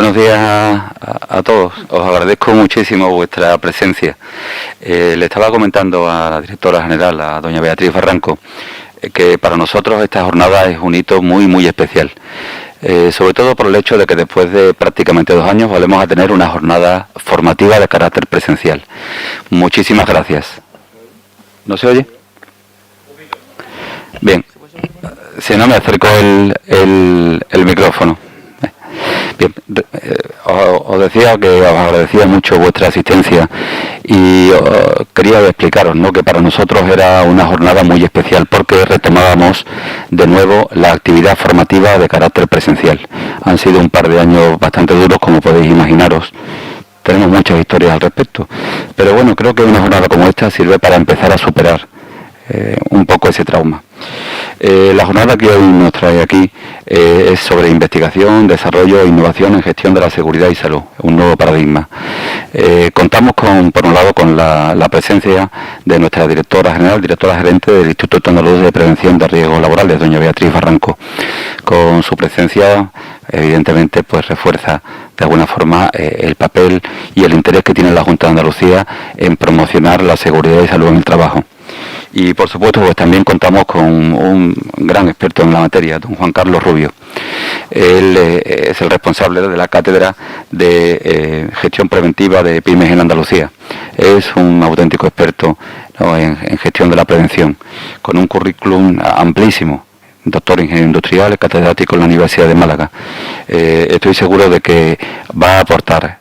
buenos días a todos. Os agradezco muchísimo vuestra presencia. Le estaba comentando a la directora general, a doña Beatriz Barranco, que para nosotros esta jornada es un hito muy especial. Sobre todo por el hecho de que después de prácticamente 2 años volvemos a tener una jornada formativa de carácter presencial. Muchísimas gracias. ¿No se oye? Bien. Si no, me acerco el micrófono. Bien, os decía que os agradecía mucho vuestra asistencia y quería explicaros, ¿no?, que para nosotros era una jornada muy especial porque retomábamos de nuevo la actividad formativa de carácter presencial. Han sido un par de años bastante duros, como podéis imaginaros. Tenemos muchas historias al respecto, pero bueno, creo que una jornada como esta sirve para empezar a superar un poco ese trauma. La jornada que hoy nos trae aquí es sobre investigación, desarrollo e innovación en gestión de la seguridad y salud, un nuevo paradigma. Contamos por un lado con la presencia de nuestra directora general, directora gerente del Instituto Andaluz de Prevención de Riesgos Laborales, doña Beatriz Barranco. Con su presencia, evidentemente, pues refuerza de alguna forma el papel y el interés que tiene la Junta de Andalucía en promocionar la seguridad y salud en el trabajo. Y por supuesto pues también contamos con un gran experto en la materia, don Juan Carlos Rubio. Él es el responsable de la cátedra de gestión preventiva de pymes en Andalucía. Es un auténtico experto, ¿no?, en gestión de la prevención, con un currículum amplísimo. Doctor en Ingeniería Industrial, catedrático en la Universidad de Málaga. Estoy seguro de que va a aportar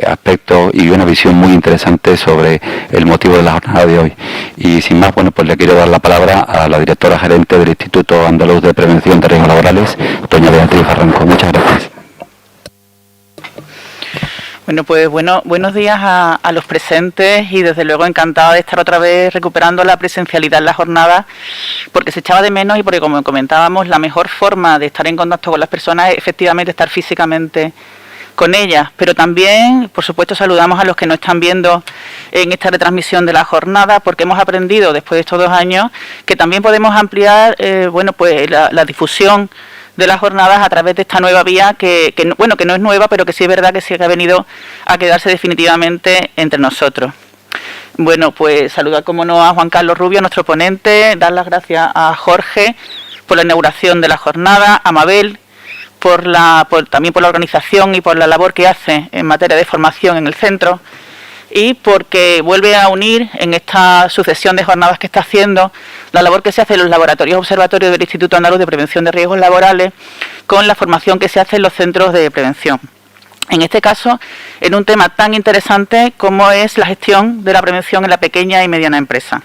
aspectos y una visión muy interesante sobre el motivo de la jornada de hoy. Y sin más, bueno, pues le quiero dar la palabra a la directora gerente del Instituto Andaluz de Prevención de Riesgos Laborales, doña Beatriz Barranco. Muchas gracias. Bueno, pues buenos días a los presentes y desde luego encantada de estar otra vez recuperando la presencialidad en la jornada, porque se echaba de menos y porque, como comentábamos, la mejor forma de estar en contacto con las personas es efectivamente estar físicamente con ellas. Pero también, por supuesto, saludamos a los que nos están viendo en esta retransmisión de la jornada, porque hemos aprendido después de estos 2 años que también podemos ampliar la difusión de las jornadas a través de esta nueva vía que no es nueva, pero que sí es verdad que sí que ha venido a quedarse definitivamente entre nosotros. Bueno, pues saludar como no a Juan Carlos Rubio, nuestro ponente, dar las gracias a Jorge por la inauguración de la jornada, a Mabel también por la organización y por la labor que hace en materia de formación en el centro, y porque vuelve a unir en esta sucesión de jornadas que está haciendo la labor que se hace en los laboratorios observatorios del Instituto Andaluz de Prevención de Riesgos Laborales con la formación que se hace en los centros de prevención. En este caso, en un tema tan interesante como es la gestión de la prevención en la pequeña y mediana empresa.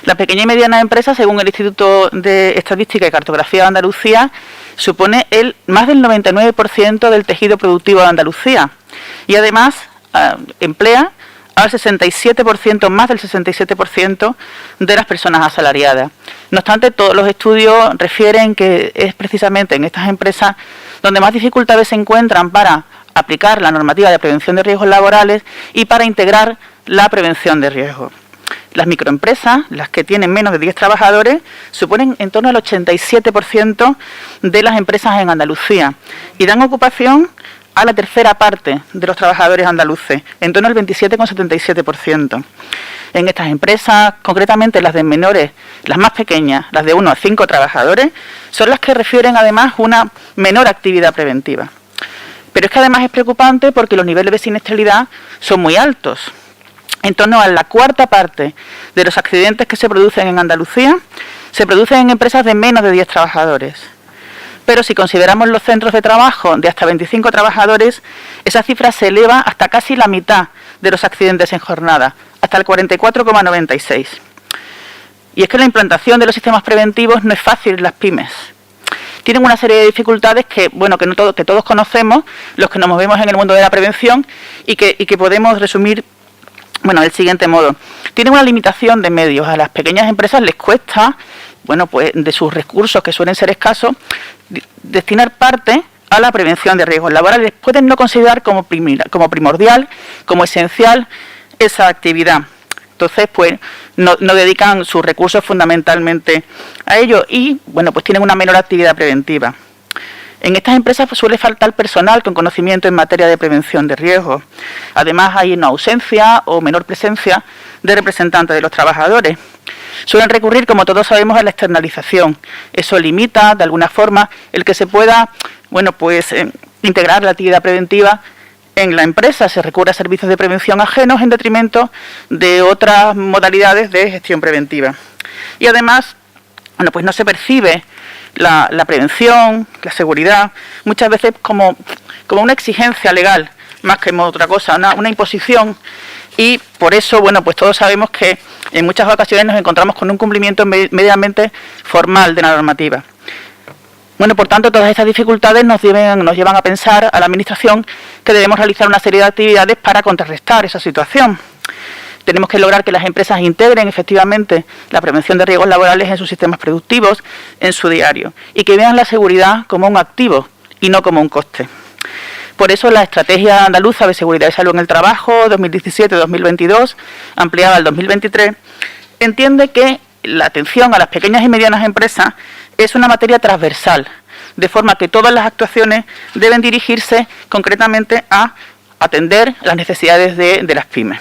La pequeña y mediana empresa, según el Instituto de Estadística y Cartografía de Andalucía, supone más del 99% del tejido productivo de Andalucía y además emplea al 67%, más del 67% de las personas asalariadas. No obstante, todos los estudios refieren que es precisamente en estas empresas donde más dificultades se encuentran para aplicar la normativa de prevención de riesgos laborales y para integrar la prevención de riesgos. Las microempresas, las que tienen menos de 10 trabajadores, suponen en torno al 87% de las empresas en Andalucía y dan ocupación a la tercera parte de los trabajadores andaluces, en torno al 27,77%. En estas empresas, concretamente las de menores, las más pequeñas, las de 1 a 5 trabajadores, son las que refieren además una menor actividad preventiva. Pero es que además es preocupante porque los niveles de siniestralidad son muy altos. En torno a la cuarta parte de los accidentes que se producen en Andalucía se producen en empresas de menos de 10 trabajadores. Pero si consideramos los centros de trabajo de hasta 25 trabajadores, esa cifra se eleva hasta casi la mitad de los accidentes en jornada, hasta el 44,96. Y es que la implantación de los sistemas preventivos no es fácil en las pymes. Tienen una serie de dificultades que todos conocemos, los que nos movemos en el mundo de la prevención, y que podemos resumir del siguiente modo. Tienen una limitación de medios. A las pequeñas empresas les cuesta, de sus recursos, que suelen ser escasos, destinar parte a la prevención de riesgos laborales. Pueden no considerar como primordial, como esencial esa actividad. Entonces, no dedican sus recursos fundamentalmente a ello y, pues tienen una menor actividad preventiva. En estas empresas suele faltar personal con conocimiento en materia de prevención de riesgos. Además, hay una ausencia o menor presencia de representantes de los trabajadores. Suelen recurrir, como todos sabemos, a la externalización. Eso limita, de alguna forma, el que se pueda, integrar la actividad preventiva en la empresa. Se recurre a servicios de prevención ajenos en detrimento de otras modalidades de gestión preventiva. Y además, no se percibe la prevención, la seguridad, muchas veces como una exigencia legal, más que otra cosa, una imposición. Y por eso, todos sabemos que en muchas ocasiones nos encontramos con un cumplimiento medianamente formal de la normativa. Por tanto, todas estas dificultades nos llevan a pensar a la Administración que debemos realizar una serie de actividades para contrarrestar esa situación. Tenemos que lograr que las empresas integren efectivamente la prevención de riesgos laborales en sus sistemas productivos, en su diario, y que vean la seguridad como un activo y no como un coste. Por eso la Estrategia Andaluza de Seguridad y Salud en el Trabajo 2017-2022, ampliada al 2023, entiende que la atención a las pequeñas y medianas empresas es una materia transversal, de forma que todas las actuaciones deben dirigirse concretamente a atender las necesidades de las pymes.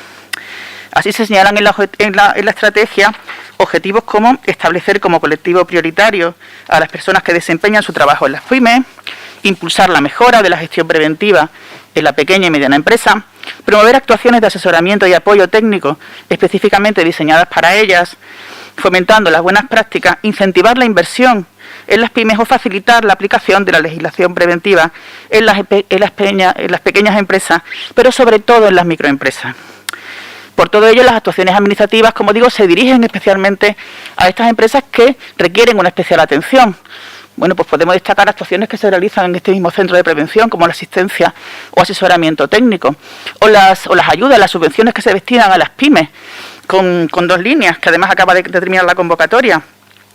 Así se señalan en la estrategia objetivos como establecer como colectivo prioritario a las personas que desempeñan su trabajo en las pymes, impulsar la mejora de la gestión preventiva en la pequeña y mediana empresa, promover actuaciones de asesoramiento y apoyo técnico específicamente diseñadas para ellas, fomentando las buenas prácticas, incentivar la inversión en las pymes o facilitar la aplicación de la legislación preventiva en las pequeñas empresas, pero sobre todo en las microempresas. Por todo ello, las actuaciones administrativas, como digo, se dirigen especialmente a estas empresas que requieren una especial atención. Podemos destacar actuaciones que se realizan en este mismo centro de prevención, como la asistencia o asesoramiento técnico, o las ayudas, las subvenciones que se destinan a las pymes, con dos líneas, que además acaba de terminar la convocatoria.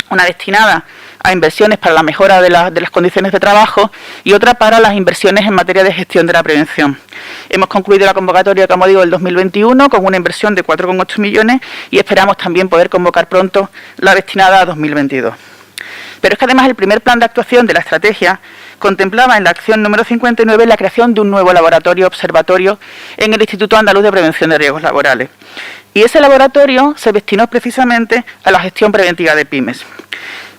Una destinada a inversiones para la mejora de las condiciones de trabajo y otra para las inversiones en materia de gestión de la prevención. Hemos concluido la convocatoria, como digo, del 2021 con una inversión de 4,8 millones y esperamos también poder convocar pronto la destinada a 2022. Pero es que además el primer plan de actuación de la estrategia contemplaba en la acción número 59 la creación de un nuevo laboratorio observatorio en el Instituto Andaluz de Prevención de Riesgos Laborales. Y ese laboratorio se destinó precisamente a la gestión preventiva de pymes,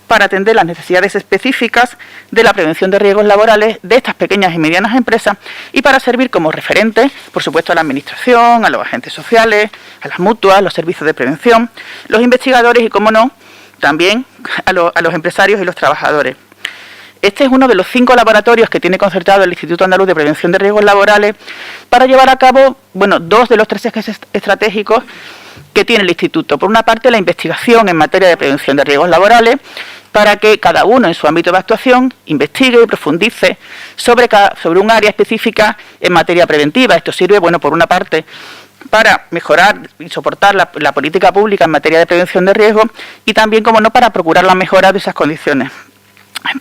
para atender las necesidades específicas de la prevención de riesgos laborales de estas pequeñas y medianas empresas y para servir como referente, por supuesto, a la Administración, a los agentes sociales, a las mutuas, los servicios de prevención, los investigadores y, como no, también a los empresarios y los trabajadores. Este es uno de los 5 laboratorios que tiene concertado el Instituto Andaluz de Prevención de Riesgos Laborales para llevar a cabo, 2 de los 3 ejes estratégicos que tiene el Instituto. Por una parte, la investigación en materia de prevención de riesgos laborales, para que cada uno en su ámbito de actuación investigue y profundice sobre un área específica en materia preventiva. Esto sirve, por una parte, para mejorar y soportar la política pública en materia de prevención de riesgos y también, como no, para procurar la mejora de esas condiciones.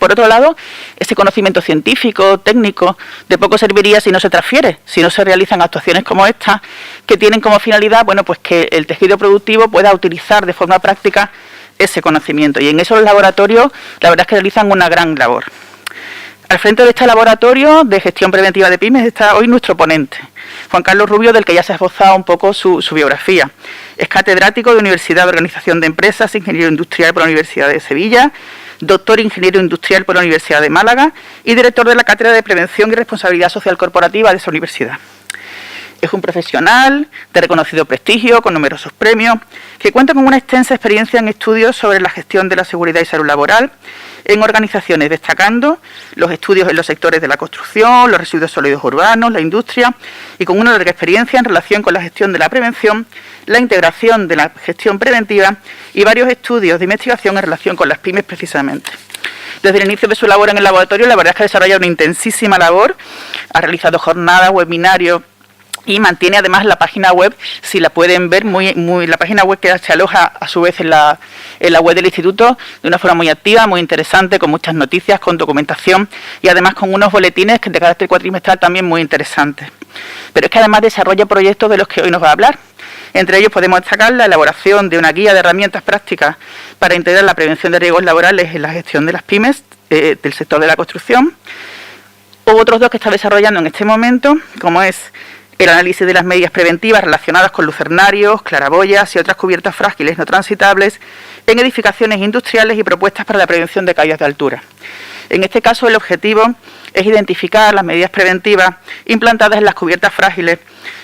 Por otro lado, ese conocimiento científico, técnico, de poco serviría si no se transfiere, si no se realizan actuaciones como estas, que tienen como finalidad, que el tejido productivo pueda utilizar de forma práctica ese conocimiento. Y en eso los laboratorios, la verdad es que realizan una gran labor. Al frente de este laboratorio de gestión preventiva de pymes está hoy nuestro ponente, Juan Carlos Rubio, del que ya se ha esbozado un poco su biografía. Es catedrático de Universidad de Organización de Empresas, ingeniero industrial por la Universidad de Sevilla, doctor ingeniero industrial por la Universidad de Málaga y director de la Cátedra de Prevención y Responsabilidad Social Corporativa de esa universidad. Es un profesional de reconocido prestigio, con numerosos premios, que cuenta con una extensa experiencia en estudios sobre la gestión de la seguridad y salud laboral en organizaciones, destacando los estudios en los sectores de la construcción, los residuos sólidos urbanos, la industria, y con una larga experiencia en relación con la gestión de la prevención, la integración de la gestión preventiva y varios estudios de investigación en relación con las pymes precisamente. Desde el inicio de su labor en el laboratorio, la verdad es que desarrolla una intensísima labor, ha realizado jornadas, webinarios, y mantiene además la página web, si la pueden ver, la página web que se aloja a su vez en la web del Instituto de una forma muy activa, muy interesante, con muchas noticias, con documentación y además con unos boletines de carácter cuatrimestral también muy interesantes. Pero es que además desarrolla proyectos de los que hoy nos va a hablar. Entre ellos podemos destacar la elaboración de una guía de herramientas prácticas para integrar la prevención de riesgos laborales en la gestión de las pymes del sector de la construcción, u otros dos que está desarrollando en este momento, como es el análisis de las medidas preventivas relacionadas con lucernarios, claraboyas y otras cubiertas frágiles no transitables en edificaciones industriales y propuestas para la prevención de caídas de altura. En este caso, el objetivo es identificar las medidas preventivas implantadas en las cubiertas frágiles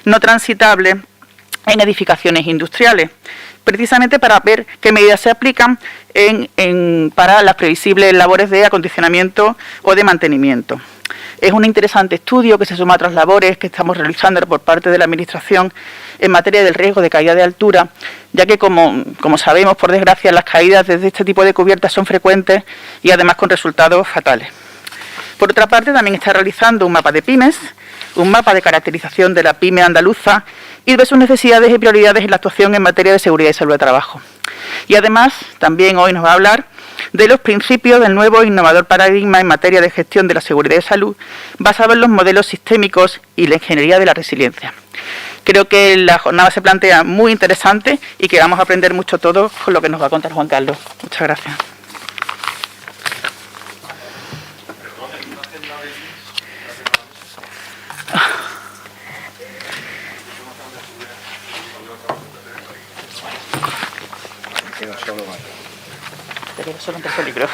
no transitables en edificaciones industriales, precisamente para ver qué medidas se aplican para las previsibles labores de acondicionamiento o de mantenimiento. Es un interesante estudio que se suma a otras labores que estamos realizando por parte de la Administración en materia del riesgo de caída de altura, ya que, como sabemos, por desgracia, las caídas desde este tipo de cubiertas son frecuentes y además con resultados fatales. Por otra parte, también está realizando un mapa de pymes, un mapa de caracterización de la pyme andaluza y de sus necesidades y prioridades en la actuación en materia de seguridad y salud de trabajo. Y además, también hoy nos va a hablar de los principios del nuevo e innovador paradigma en materia de gestión de la seguridad y salud, basado en los modelos sistémicos y la ingeniería de la resiliencia. Creo que la jornada se plantea muy interesante y que vamos a aprender mucho todos con lo que nos va a contar Juan Carlos. Muchas gracias. Solo un tercer libro.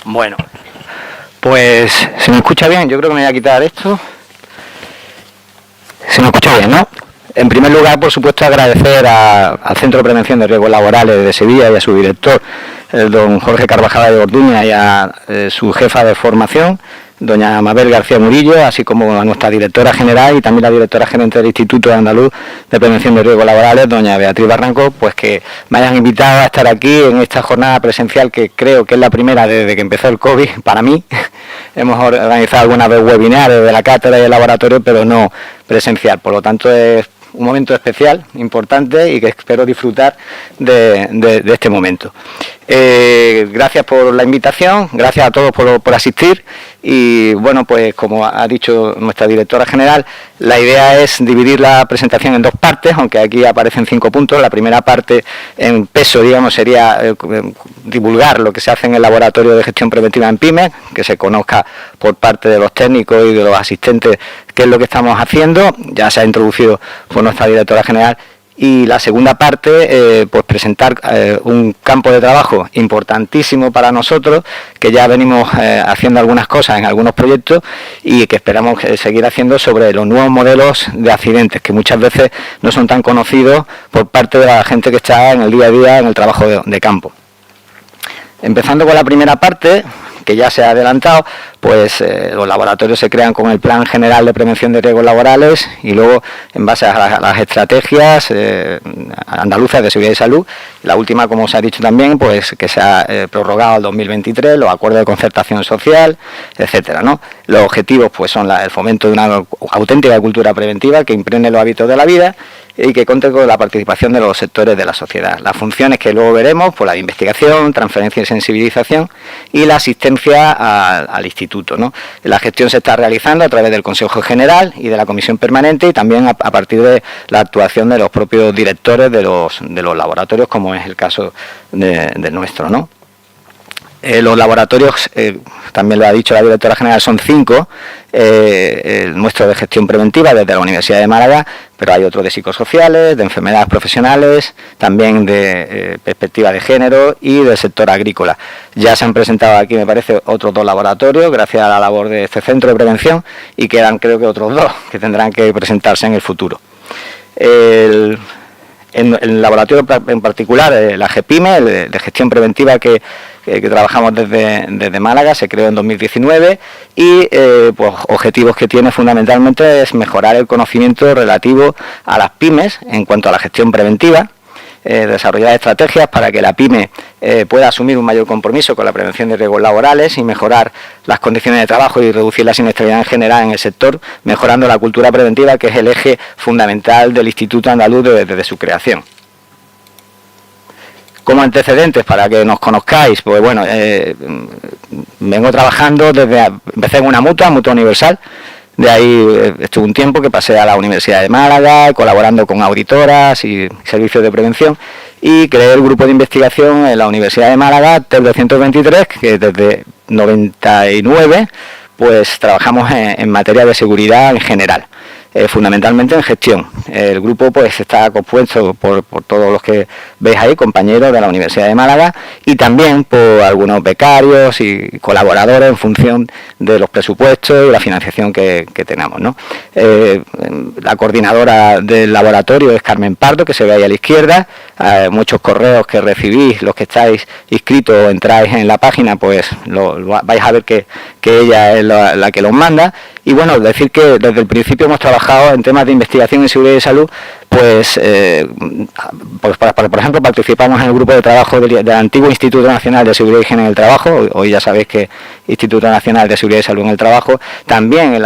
Bueno, pues ¿se me escucha bien? Yo creo que me voy a quitar esto. ¿Se me escucha bien, no? En primer lugar, por supuesto, agradecer al Centro de Prevención de Riesgos Laborales de Sevilla y a su director, el don Jorge Carvajal de Orduña, y a su jefa de formación, doña Mabel García Murillo, así como a nuestra directora general y también la directora gerente del Instituto Andaluz de Prevención de Riesgos Laborales, doña Beatriz Barranco, pues que me hayan invitado a estar aquí en esta jornada presencial, que creo que es la primera desde que empezó el COVID para mí. Hemos organizado algunas vez webinars de la cátedra y el laboratorio, pero no presencial. Por lo tanto, es un momento especial, importante, y que espero disfrutar de este momento. Gracias por la invitación, gracias a todos por asistir, y bueno, pues como ha dicho nuestra directora general, la idea es dividir la presentación en dos partes, aunque aquí aparecen 5 puntos. La primera parte, en peso, digamos, sería divulgar lo que se hace en el laboratorio de gestión preventiva en pymes, que se conozca por parte de los técnicos y de los asistentes qué es lo que estamos haciendo. Ya se ha introducido por nuestra directora general. Y la segunda parte, pues presentar un campo de trabajo importantísimo para nosotros, que ya venimos haciendo algunas cosas en algunos proyectos y que esperamos seguir haciendo sobre los nuevos modelos de accidentes, que muchas veces no son tan conocidos por parte de la gente que está en el día a día en el trabajo de campo. Empezando con la primera parte, que ya se ha adelantado, pues los laboratorios se crean con el Plan General de Prevención de Riesgos Laborales y luego, en base a las estrategias andaluzas de seguridad y salud, la última, como os ha dicho también, pues que se ha prorrogado al 2023, los acuerdos de concertación social, etcétera, ¿no? Los objetivos, pues, son el fomento de una auténtica cultura preventiva que impregne los hábitos de la vida y que cuente con la participación de los sectores de la sociedad. Las funciones que luego veremos, pues la de investigación, transferencia y sensibilización y la asistencia al instituto, ¿no? La gestión se está realizando a través del Consejo General y de la Comisión Permanente, y también a partir de la actuación de los propios directores de los laboratorios, como es el caso del nuestro, ¿no? Los laboratorios, también lo ha dicho la directora general, son 5, el nuestro de gestión preventiva desde la Universidad de Málaga, pero hay otros de psicosociales, de enfermedades profesionales, también de perspectiva de género y del sector agrícola. Ya se han presentado aquí, me parece, otros 2 laboratorios gracias a la labor de este centro de prevención, y quedan, creo que, otros 2 que tendrán que presentarse en el futuro. En el laboratorio en particular, la GEPYME, el de gestión preventiva que trabajamos desde Málaga, se creó en 2019 y pues objetivos que tiene fundamentalmente es mejorar el conocimiento relativo a las pymes en cuanto a la gestión preventiva, desarrollar estrategias para que la pyme pueda asumir un mayor compromiso con la prevención de riesgos laborales y mejorar las condiciones de trabajo y reducir la siniestralidad en general en el sector, mejorando la cultura preventiva, que es el eje fundamental del Instituto Andaluz desde su creación. Como antecedentes, para que nos conozcáis, pues bueno, vengo trabajando empecé en una mutua universal, De ahí estuve un tiempo que pasé a la Universidad de Málaga, colaborando con auditoras y servicios de prevención, y creé el grupo de investigación en la Universidad de Málaga, TEP 223, que desde 99 pues trabajamos en materia de seguridad en general. Fundamentalmente en gestión. El grupo pues está compuesto por todos los que veis ahí, compañeros de la Universidad de Málaga, y también por algunos becarios y colaboradores en función de los presupuestos y la financiación que tenemos, ¿no? La coordinadora del laboratorio es Carmen Pardo, que se ve ahí a la izquierda. Muchos correos que recibís, los que estáis inscritos o entráis en la página, pues vais a ver que ella es la que los manda. Y bueno, decir que desde el principio hemos trabajado en temas de investigación en seguridad y salud, pues por ejemplo participamos en el grupo de trabajo del antiguo Instituto Nacional de Seguridad y Higiene en el Trabajo, hoy ya sabéis que Instituto Nacional de Seguridad y Salud en el Trabajo, también en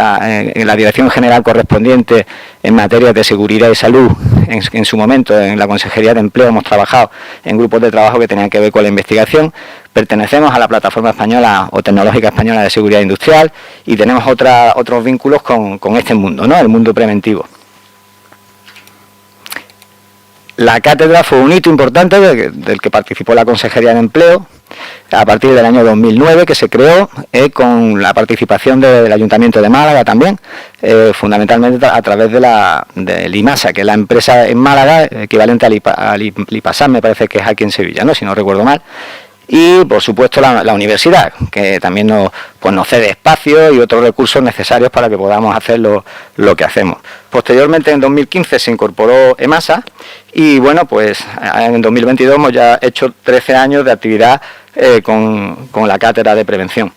la Dirección General correspondiente en materia de seguridad y salud, en su momento en la Consejería de Empleo hemos trabajado en grupos de trabajo que tenían que ver con la investigación. Pertenecemos a la Plataforma Española o Tecnológica Española de Seguridad Industrial y tenemos otros vínculos con este mundo, ¿no? El mundo preventivo. La cátedra fue un hito importante del que participó la Consejería de Empleo a partir del año 2009, que se creó con la participación del Ayuntamiento de Málaga también, fundamentalmente a través de Limasa, que es la empresa en Málaga equivalente a Lipasam, me parece que es aquí en Sevilla, ¿no? Si no recuerdo mal. Y por supuesto la universidad, que también nos cede espacio y otros recursos necesarios para que podamos hacer lo que hacemos. Posteriormente, en 2015 se incorporó EMASA y bueno, pues en 2022 hemos ya hecho 13 años de actividad con la cátedra de prevención.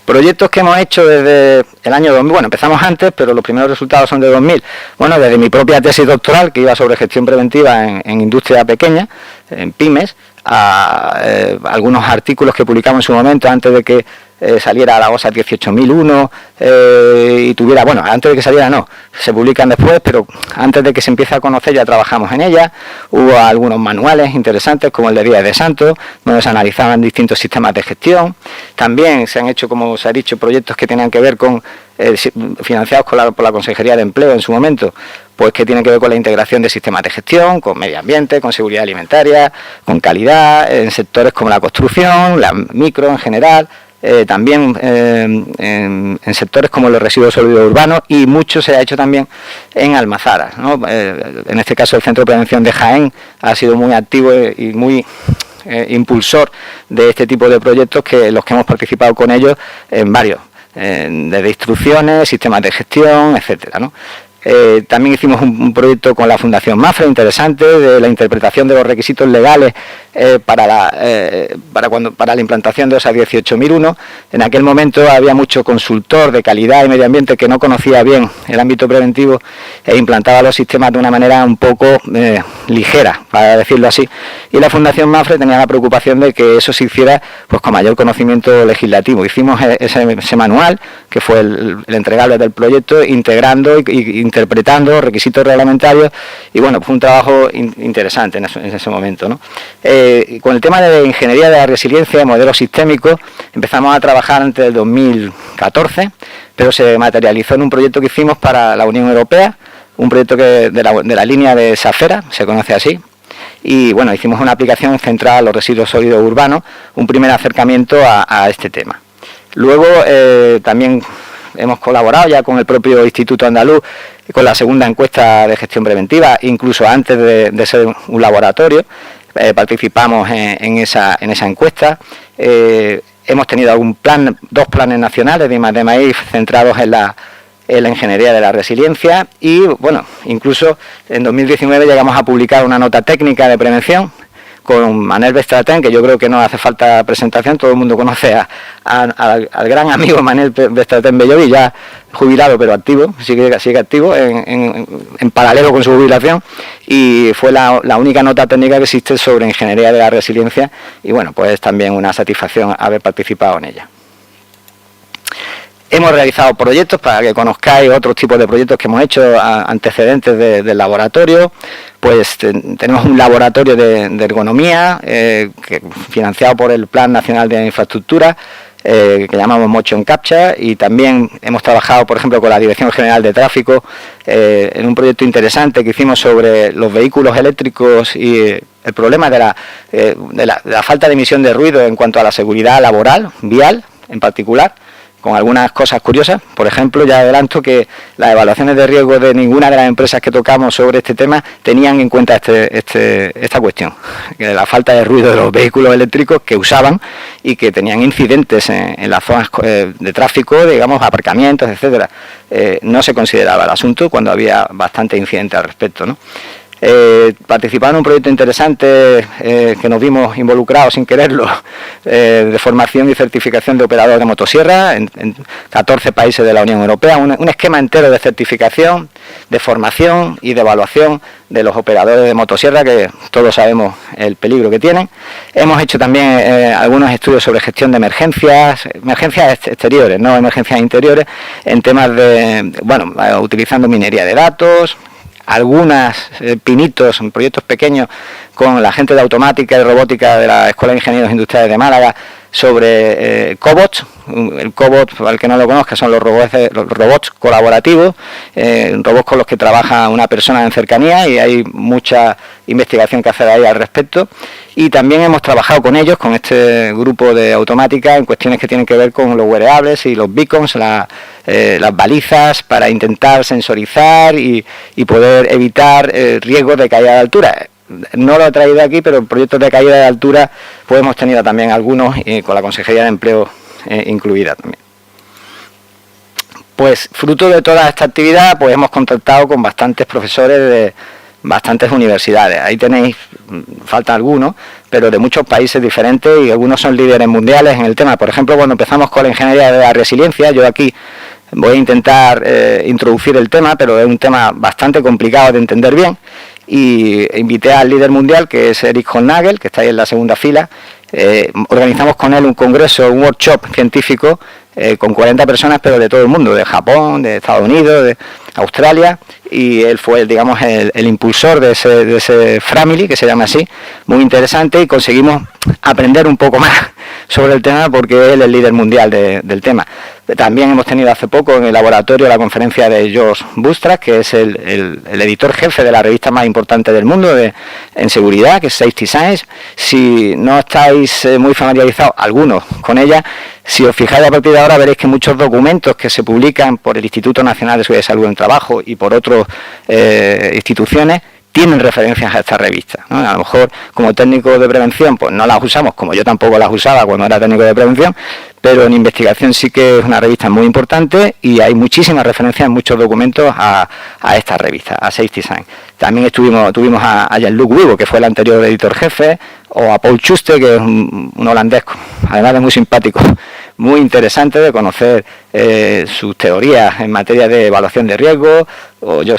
Proyectos que hemos hecho desde el año 2000, bueno, empezamos antes, pero los primeros resultados son de 2000. Bueno, desde mi propia tesis doctoral, que iba sobre gestión preventiva en industria pequeña, en pymes, a algunos artículos que publicamos en su momento antes de que saliera la OSA 18001 y tuviera, bueno, antes de que saliera no, se publican después, pero antes de que se empiece a conocer ya trabajamos en ella. Hubo algunos manuales interesantes como el de Díaz de Santos, donde se analizaban distintos sistemas de gestión. También se han hecho, como se ha dicho, proyectos que tenían que ver con, financiados por la Consejería de Empleo en su momento, pues que tienen que ver con la integración de sistemas de gestión, con medio ambiente, con seguridad alimentaria, con calidad, en sectores como la construcción, la micro en general. También en sectores como los residuos sólidos urbanos, y mucho se ha hecho también en almazaras, ¿no? En este caso el Centro de Prevención de Jaén ha sido muy activo y muy impulsor de este tipo de proyectos, que los que hemos participado con ellos en varios, desde instrucciones, sistemas de gestión, etcétera, ¿no? También hicimos un proyecto con la Fundación Mafre interesante de la interpretación de los requisitos legales para la implantación de OSA 18001. En aquel momento había mucho consultor de calidad y medio ambiente que no conocía bien el ámbito preventivo e implantaba los sistemas de una manera un poco ligera, para decirlo así. Y la Fundación Mafre tenía la preocupación de que eso se hiciera pues con mayor conocimiento legislativo. Hicimos ese manual, que fue el entregable del proyecto, integrando y interpretando requisitos reglamentarios, y bueno, fue un trabajo interesante en ese momento, ¿no? Con el tema de ingeniería de la resiliencia, modelos sistémicos, empezamos a trabajar antes del 2014, pero se materializó en un proyecto que hicimos para la Unión Europea, un proyecto de la línea de SAFERA, se conoce así, y bueno, hicimos una aplicación centrada en los residuos sólidos urbanos, un primer acercamiento a este tema. Luego también hemos colaborado ya con el propio Instituto Andaluz, con la segunda encuesta de gestión preventiva, incluso antes de ser un laboratorio. Participamos en esa encuesta. Hemos tenido dos planes nacionales de I+D+I centrados en la ingeniería de la resiliencia, y bueno, incluso en 2019 llegamos a publicar una nota técnica de prevención con Manel Bestraten, que yo creo que no hace falta presentación, todo el mundo conoce al gran amigo Manel Bestraten Bellovi, ya jubilado pero activo, sigue activo en paralelo con su jubilación, y fue la única nota técnica que existe sobre ingeniería de la resiliencia, y bueno, pues también una satisfacción haber participado en ella. Hemos realizado proyectos, para que conozcáis otros tipos de proyectos que hemos hecho, antecedentes del laboratorio. Pues tenemos un laboratorio de ergonomía financiado por el Plan Nacional de Infraestructura, que llamamos Motion Capture, y también hemos trabajado, por ejemplo, con la Dirección General de Tráfico en un proyecto interesante que hicimos sobre los vehículos eléctricos y el problema de la falta de emisión de ruido en cuanto a la seguridad laboral, vial en particular, con algunas cosas curiosas. Por ejemplo, ya adelanto que las evaluaciones de riesgo de ninguna de las empresas que tocamos sobre este tema tenían en cuenta esta cuestión, que la falta de ruido de los vehículos eléctricos que usaban y que tenían incidentes en las zonas de tráfico, digamos, aparcamientos, etcétera. No se consideraba el asunto cuando había bastante incidente al respecto, ¿no? Participar en un proyecto interesante que nos vimos involucrados sin quererlo, de formación y certificación de operadores de motosierra en 14 países de la Unión Europea, un esquema entero de certificación, de formación y de evaluación de los operadores de motosierra, que todos sabemos el peligro que tienen. Hemos hecho también algunos estudios sobre gestión de emergencias exteriores, no emergencias interiores, en temas de, bueno, utilizando minería de datos, algunas pinitos, proyectos pequeños con la gente de automática y robótica de la Escuela de Ingenieros Industriales de Málaga sobre cobots. El cobot, para el que no lo conozca, son los robots colaborativos, robots con los que trabaja una persona en cercanía, y hay mucha investigación que hacer ahí al respecto. Y también hemos trabajado con ellos, con este grupo de automática, en cuestiones que tienen que ver con los wearables y los beacons, las balizas, para intentar sensorizar y poder evitar riesgos de caída de altura. No lo he traído aquí, pero en proyectos de caída de altura pues hemos tenido también algunos, con la Consejería de Empleo incluida también. Pues fruto de toda esta actividad, pues hemos contactado con bastantes profesores de bastantes universidades. Ahí tenéis, faltan algunos, pero de muchos países diferentes, y algunos son líderes mundiales en el tema. Por ejemplo, cuando empezamos con la ingeniería de la resiliencia, yo aquí voy a intentar introducir el tema, pero es un tema bastante complicado de entender bien, y invité al líder mundial, que es Eric Hornagel, que está ahí en la segunda fila. Organizamos con él un congreso, un workshop científico con 40 personas, pero de todo el mundo, de Japón, de Estados Unidos, de Australia, y él fue, digamos, el impulsor de ese Framily, que se llama así, muy interesante, y conseguimos aprender un poco más sobre el tema porque él es el líder mundial del tema. También hemos tenido hace poco en el laboratorio la conferencia de George Bustrak, que es el editor jefe de la revista más importante del mundo en seguridad, que es Safety Science. Si no estáis muy familiarizados, algunos, con ella, si os fijáis a partir de ahora veréis que muchos documentos que se publican por el Instituto Nacional de Seguridad y Salud en el Trabajo y por otras instituciones tienen referencias a esta revista, ¿no? A lo mejor como técnico de prevención pues no las usamos, como yo tampoco las usaba cuando era técnico de prevención, pero en investigación sí que es una revista muy importante y hay muchísimas referencias en muchos documentos a esta revista, a Safety Science. También tuvimos a Jean-Luc Wibo, que fue el anterior editor jefe, o a Paul Schuster, que es un holandés, además de muy simpático, muy interesante de conocer sus teorías en materia de evaluación de riesgo. O yo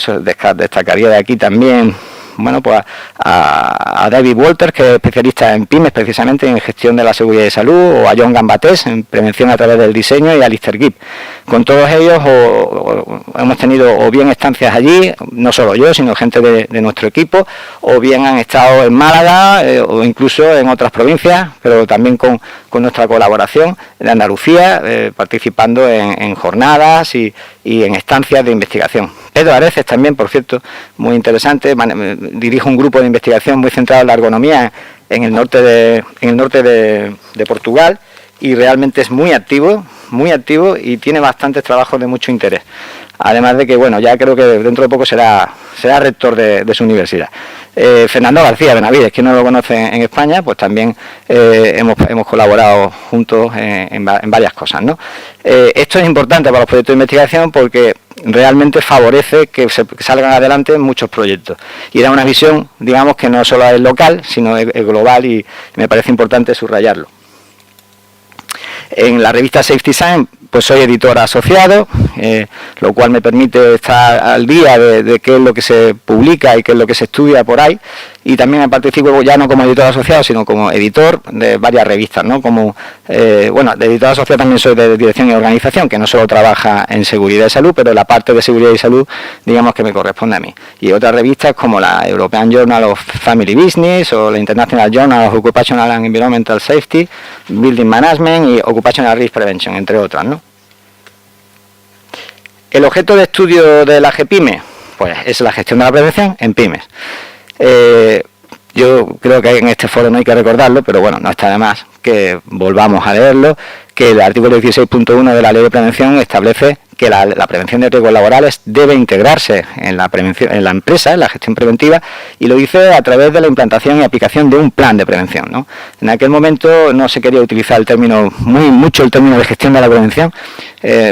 destacaría de aquí también, bueno, pues a David Walters, que es especialista en pymes, precisamente en gestión de la seguridad y salud, o a John Gambatés en prevención a través del diseño, y a Alistair Gibb. Con todos ellos hemos tenido o bien estancias allí, no solo yo, sino gente de nuestro equipo, o bien han estado en Málaga o incluso en otras provincias, pero también con nuestra colaboración de Andalucía, participando en jornadas y en estancias de investigación. Pedro Areces también, por cierto, muy interesante, dirige un grupo de investigación muy centrado en la ergonomía en el norte de Portugal, y realmente es muy activo y tiene bastantes trabajos de mucho interés. Además de que, bueno, ya creo que dentro de poco será rector de su universidad. Fernando García Benavides, quien no lo conoce en España, pues también hemos colaborado juntos en varias cosas, ¿no? Esto es importante para los proyectos de investigación porque realmente favorece que salgan adelante muchos proyectos. Y da una visión, digamos, que no solo es local, sino es global, y me parece importante subrayarlo. En la revista Safety Science pues soy editor asociado, lo cual me permite estar al día de qué es lo que se publica y qué es lo que se estudia por ahí. Y también participo ya no como editor asociado, sino como editor de varias revistas, ¿no? Como, de editor asociado también soy de dirección y organización, que no solo trabaja en seguridad y salud, pero la parte de seguridad y salud, digamos que me corresponde a mí. Y otras revistas como la European Journal of Family Business o la International Journal of Occupational and Environmental Safety, Building Management y Occupational Risk Prevention, entre otras, ¿no? El objeto de estudio de la GPyme, pues es la gestión de la prevención en pymes. Yo creo que en este foro no hay que recordarlo, pero bueno, no está de más que volvamos a leerlo, que el artículo 16.1 de la Ley de Prevención establece que la prevención de riesgos laborales debe integrarse en la prevención, en la empresa, en la gestión preventiva, y lo dice a través de la implantación y aplicación de un plan de prevención, ¿no? En aquel momento no se quería utilizar el término, mucho el término de gestión de la prevención.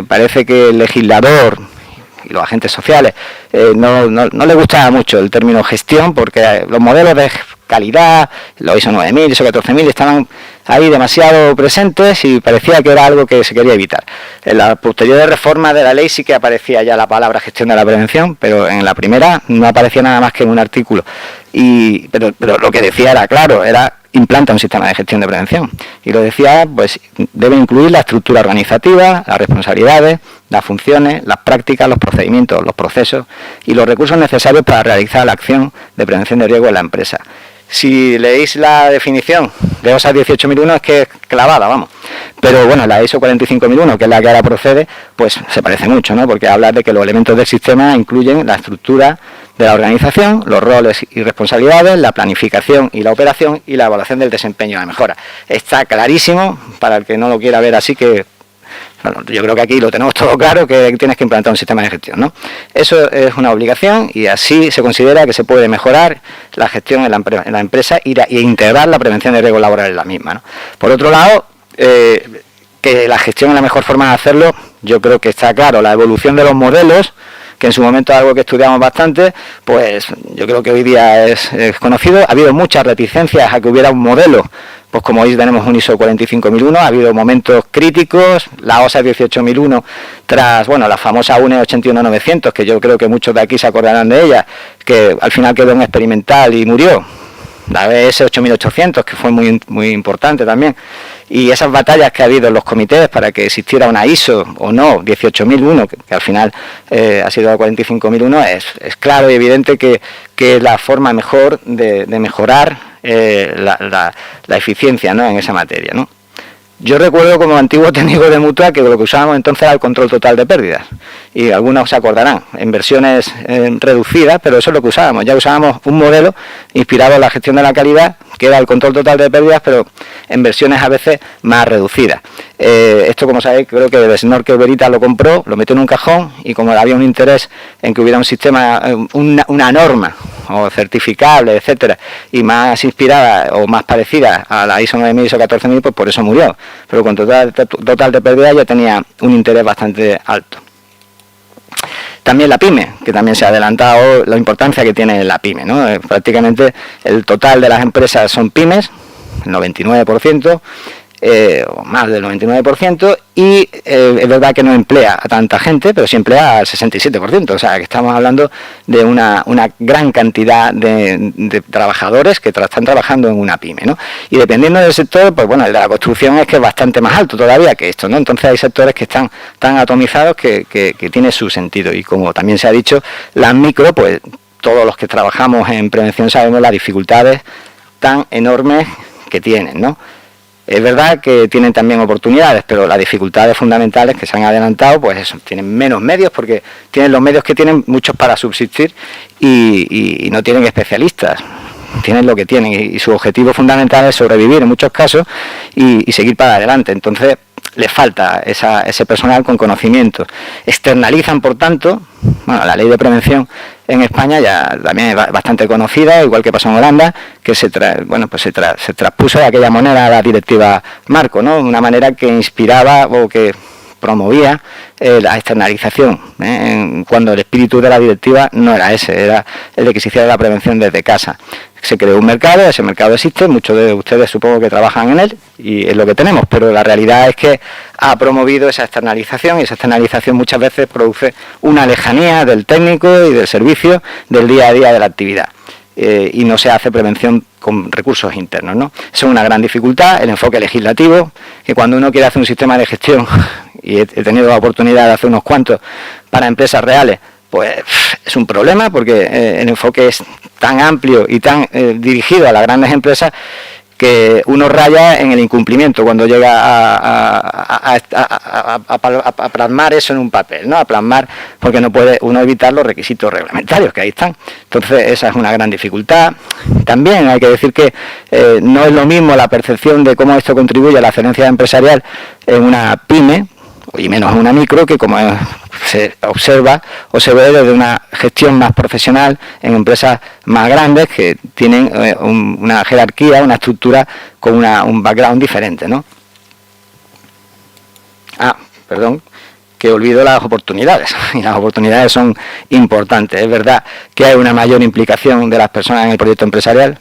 Parece que el legislador y los agentes sociales no les gustaba mucho el término gestión, porque los modelos de calidad, los ISO 9000, ISO 14000 estaban ahí demasiado presentes y parecía que era algo que se quería evitar. En la posterior reforma de la ley sí que aparecía ya la palabra gestión de la prevención, pero en la primera no aparecía nada más que en un artículo. Pero lo que decía era claro, era implanta un sistema de gestión de prevención. Y lo decía, pues debe incluir la estructura organizativa, las responsabilidades, las funciones, las prácticas, los procedimientos, los procesos y los recursos necesarios para realizar la acción de prevención de riesgo en la empresa. Si leéis la definición de OSA 18001 es que es clavada, vamos. Pero bueno, la ISO 45001, que es la que ahora procede, pues se parece mucho, ¿no? Porque habla de que los elementos del sistema incluyen la estructura de la organización, los roles y responsabilidades, la planificación y la operación y la evaluación del desempeño y la mejora. Está clarísimo, para el que no lo quiera ver así, que bueno, yo creo que aquí lo tenemos todo claro, que tienes que implantar un sistema de gestión, ¿no? Eso es una obligación y así se considera que se puede mejorar la gestión en la empresa e integrar la prevención de riesgos laborales en la misma, ¿no? Por otro lado, que la gestión es la mejor forma de hacerlo, yo creo que está claro, la evolución de los modelos, que en su momento es algo que estudiamos bastante, pues yo creo que hoy día es conocido. Ha habido muchas reticencias a que hubiera un modelo, pues como veis tenemos un ISO 45001, ha habido momentos críticos, la OSA 18001 tras, bueno, la famosa UNE 81900, que yo creo que muchos de aquí se acordarán de ella, que al final quedó en experimental y murió. La BS 8800, que fue muy importante también, y esas batallas que ha habido en los comités para que existiera una ISO o no, 18001, que al final ha sido la 45001, es claro y evidente que es la forma mejor de mejorar la eficiencia, ¿no?, en esa materia, ¿no? Yo recuerdo como antiguo técnico de mutua que lo que usábamos entonces era el control total de pérdidas, y algunos se acordarán, en versiones reducidas, pero eso es lo que usábamos. Ya usábamos un modelo inspirado en la gestión de la calidad, que era el control total de pérdidas, pero en versiones a veces más reducidas. Esto, como sabéis, creo que Snorkel Veritas lo compró, lo metió en un cajón, y como había un interés en que hubiera un sistema, una norma o certificable, etcétera, y más inspirada o más parecida a la ISO 9000, ISO 14000, pues por eso murió. Pero con total de pérdida ya tenía un interés bastante alto. También la PYME, que también se ha adelantado la importancia que tiene la PYME, ¿no? Prácticamente el total de las empresas son pymes, el 99%, o más del 99%, y es verdad que no emplea a tanta gente, pero sí emplea al 67%, o sea que estamos hablando de una gran cantidad de trabajadores que están trabajando en una pyme, ¿no? Y dependiendo del sector, pues bueno, el de la construcción es que es bastante más alto todavía que esto, ¿no? Entonces hay sectores que están tan atomizados que tiene su sentido, y como también se ha dicho, las micro, pues todos los que trabajamos en prevención sabemos las dificultades tan enormes que tienen, ¿no? Es verdad que tienen también oportunidades, pero las dificultades fundamentales que se han adelantado, pues eso, tienen menos medios, porque tienen los medios que tienen muchos para subsistir y no tienen especialistas, tienen lo que tienen, y su objetivo fundamental es sobrevivir en muchos casos y seguir para adelante. Entonces les falta ese personal con conocimiento. Externalizan, por tanto, bueno, la ley de prevención en España ya también es bastante conocida, igual que pasó en Holanda, que se traspuso de aquella manera a la directiva marco, ¿no? Una manera que inspiraba o que promovía la externalización, cuando el espíritu de la directiva no era ese, era el de que se hiciera la prevención desde casa. Se creó un mercado, ese mercado existe, muchos de ustedes supongo que trabajan en él y es lo que tenemos, pero la realidad es que ha promovido esa externalización y esa externalización muchas veces produce una lejanía del técnico y del servicio del día a día de la actividad. Y no se hace prevención con recursos internos, ¿no? Eso es una gran dificultad, el enfoque legislativo, que cuando uno quiere hacer un sistema de gestión, y he tenido la oportunidad de hacer unos cuantos para empresas reales, pues es un problema porque el enfoque es tan amplio y tan dirigido a las grandes empresas que uno raya en el incumplimiento cuando llega a plasmar eso en un papel, ¿no? A plasmar, porque no puede uno evitar los requisitos reglamentarios que ahí están. Entonces esa es una gran dificultad. También hay que decir que no es lo mismo la percepción de cómo esto contribuye a la excelencia empresarial en una pyme, y menos en una micro, que como se observa o se ve desde una gestión más profesional en empresas más grandes que tienen una jerarquía, una estructura con un background diferente, ¿no? Perdón, que olvido las oportunidades, y las oportunidades son importantes. Es verdad que hay una mayor implicación de las personas en el proyecto empresarial,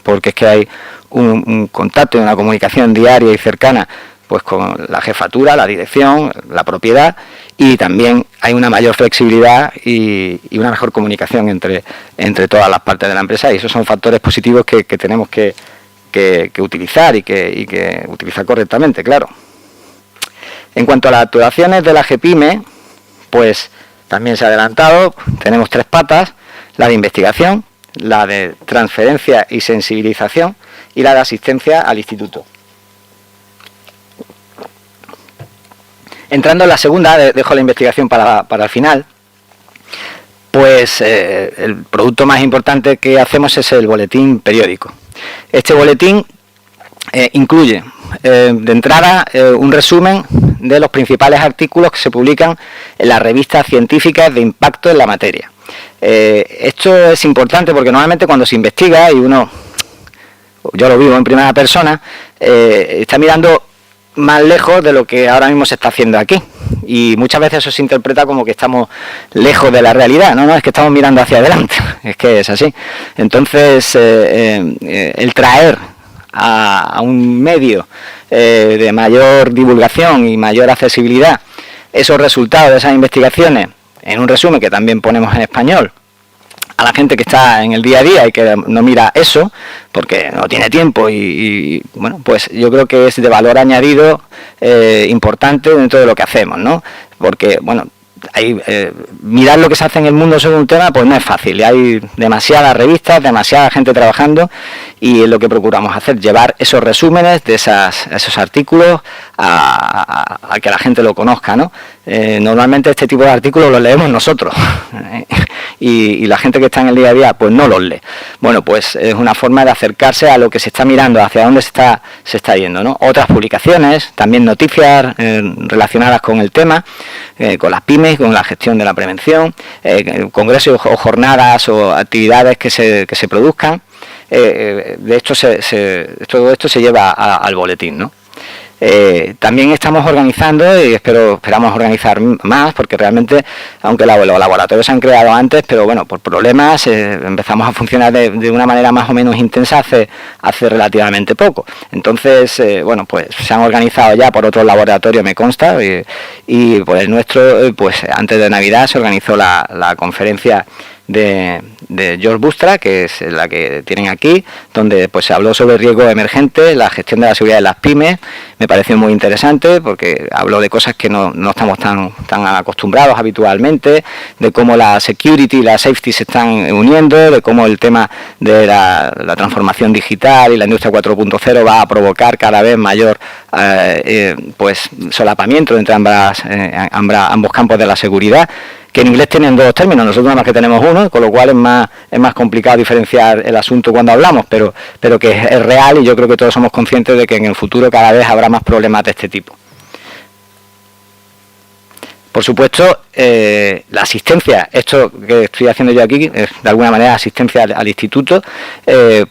porque es que hay un contacto y una comunicación diaria y cercana pues con la jefatura, la dirección, la propiedad, y también hay una mayor flexibilidad y una mejor comunicación entre todas las partes de la empresa, y esos son factores positivos que tenemos que utilizar y que utilizar correctamente, claro. En cuanto a las actuaciones de la GEPYME, pues también se ha adelantado, tenemos 3 patas: la de investigación, la de transferencia y sensibilización y la de asistencia al instituto. Entrando en la segunda, dejo la investigación para el final, pues el producto más importante que hacemos es el boletín periódico. Este boletín incluye de entrada un resumen de los principales artículos que se publican en las revistas científicas de impacto en la materia. Esto es importante porque normalmente cuando se investiga, y uno, yo lo vivo en primera persona, está mirando más lejos de lo que ahora mismo se está haciendo aquí, y muchas veces eso se interpreta como que estamos lejos de la realidad. No, es que estamos mirando hacia adelante, es que es así. Entonces el traer a un medio de mayor divulgación y mayor accesibilidad esos resultados de esas investigaciones en un resumen que también ponemos en español a la gente que está en el día a día y que no mira eso porque no tiene tiempo, y bueno, pues yo creo que es de valor añadido importante dentro de lo que hacemos, ¿no? Porque, bueno, mirar lo que se hace en el mundo sobre un tema pues no es fácil, y hay demasiadas revistas, demasiada gente trabajando, y es lo que procuramos hacer, llevar esos resúmenes de esos artículos a que la gente lo conozca, ¿no? Normalmente este tipo de artículos los leemos nosotros y la gente que está en el día a día pues no los lee. Bueno, pues es una forma de acercarse a lo que se está mirando, hacia dónde se está yendo, ¿no? Otras publicaciones, también noticias relacionadas con el tema, con las pymes, con la gestión de la prevención, congresos o jornadas o actividades que se produzcan. De hecho, todo esto se lleva al boletín, ¿no? También estamos organizando, y esperamos organizar más, porque realmente, aunque los laboratorios se han creado antes, pero bueno, por problemas empezamos a funcionar de una manera más o menos intensa hace relativamente poco. Entonces, bueno, pues se han organizado ya por otros laboratorios, me consta, y por el nuestro, pues antes de Navidad se organizó la conferencia de George Bustra, que es la que tienen aquí, donde pues se habló sobre riesgo emergente, la gestión de la seguridad de las pymes. Me pareció muy interesante porque habló de cosas que no estamos tan acostumbrados habitualmente, de cómo la security y la safety se están uniendo, de cómo el tema de la transformación digital y la industria 4.0 va a provocar cada vez mayor pues solapamiento entre ambos campos de la seguridad, que en inglés tienen 2 términos, nosotros nada más que tenemos uno, con lo cual es más complicado diferenciar el asunto cuando hablamos, pero que es real, y yo creo que todos somos conscientes de que en el futuro cada vez habrá más problemas de este tipo. Por supuesto, la asistencia, esto que estoy haciendo yo aquí, es de alguna manera asistencia al instituto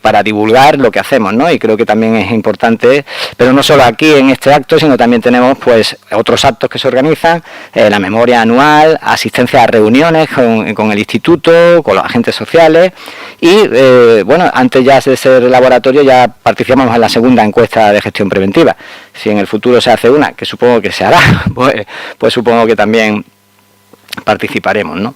para divulgar lo que hacemos, ¿no? Y creo que también es importante, pero no solo aquí en este acto, sino también tenemos pues otros actos que se organizan, la memoria anual, asistencia a reuniones con el instituto, con los agentes sociales y, bueno, antes ya de ser laboratorio ya participamos en la segunda encuesta de gestión preventiva. Si en el futuro se hace una, que supongo que se hará, pues supongo que también participaremos, ¿no?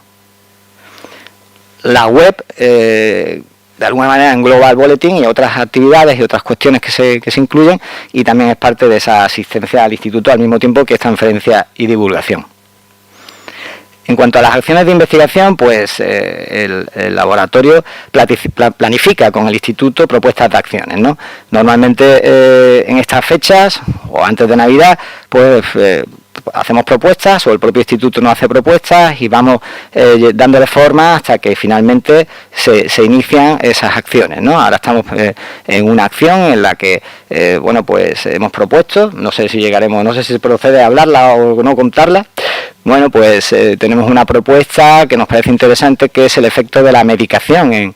La web, de alguna manera, engloba el boletín y otras actividades y otras cuestiones que se incluyen, y también es parte de esa asistencia al instituto al mismo tiempo que transferencia y divulgación. En cuanto a las acciones de investigación, pues el laboratorio planifica con el instituto propuestas de acciones, ¿no? Normalmente en estas fechas o antes de Navidad, pues hacemos propuestas o el propio instituto nos hace propuestas y vamos dándole forma hasta que finalmente se inician esas acciones, ¿no? Ahora estamos en una acción en la que bueno, pues hemos propuesto, no sé si llegaremos, no sé si se procede a hablarla o no contarla. Bueno, pues tenemos una propuesta que nos parece interesante, que es el efecto de la medicación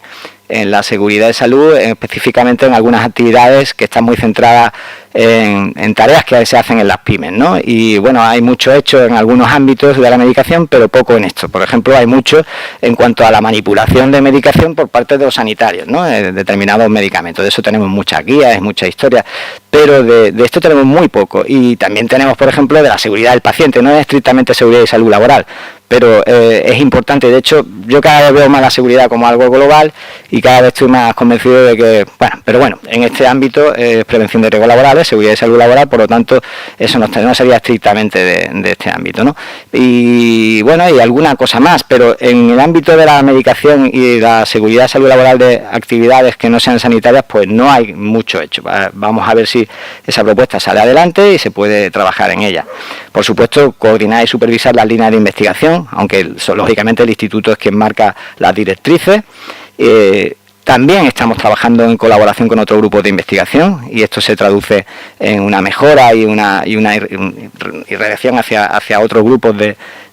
en la seguridad de salud, específicamente en algunas actividades que están muy centradas en tareas que se hacen en las pymes, ¿no? Y bueno, hay mucho hecho en algunos ámbitos de la medicación, pero poco en esto. Por ejemplo, hay mucho en cuanto a la manipulación de medicación por parte de los sanitarios, ¿no? Determinados medicamentos. De eso tenemos muchas guías, muchas historias, pero de esto tenemos muy poco. Y también tenemos, por ejemplo, de la seguridad del paciente. No es estrictamente seguridad y salud laboral, pero es importante. De hecho, yo cada vez veo más la seguridad como algo global y cada vez estoy más convencido de que, bueno, pero bueno, en este ámbito es prevención de riesgos laborales, seguridad y salud laboral, por lo tanto, eso no sería estrictamente de este ámbito, ¿no? Y bueno, y alguna cosa más, pero en el ámbito de la medicación y la seguridad y salud laboral de actividades que no sean sanitarias, pues no hay mucho hecho. Vamos a ver si esa propuesta sale adelante y se puede trabajar en ella. Por supuesto, coordinar y supervisar las líneas de investigación, aunque lógicamente el instituto es quien marca las directrices. También estamos trabajando en colaboración con otros grupos de investigación y esto se traduce en una mejora y una irradiación hacia otros grupos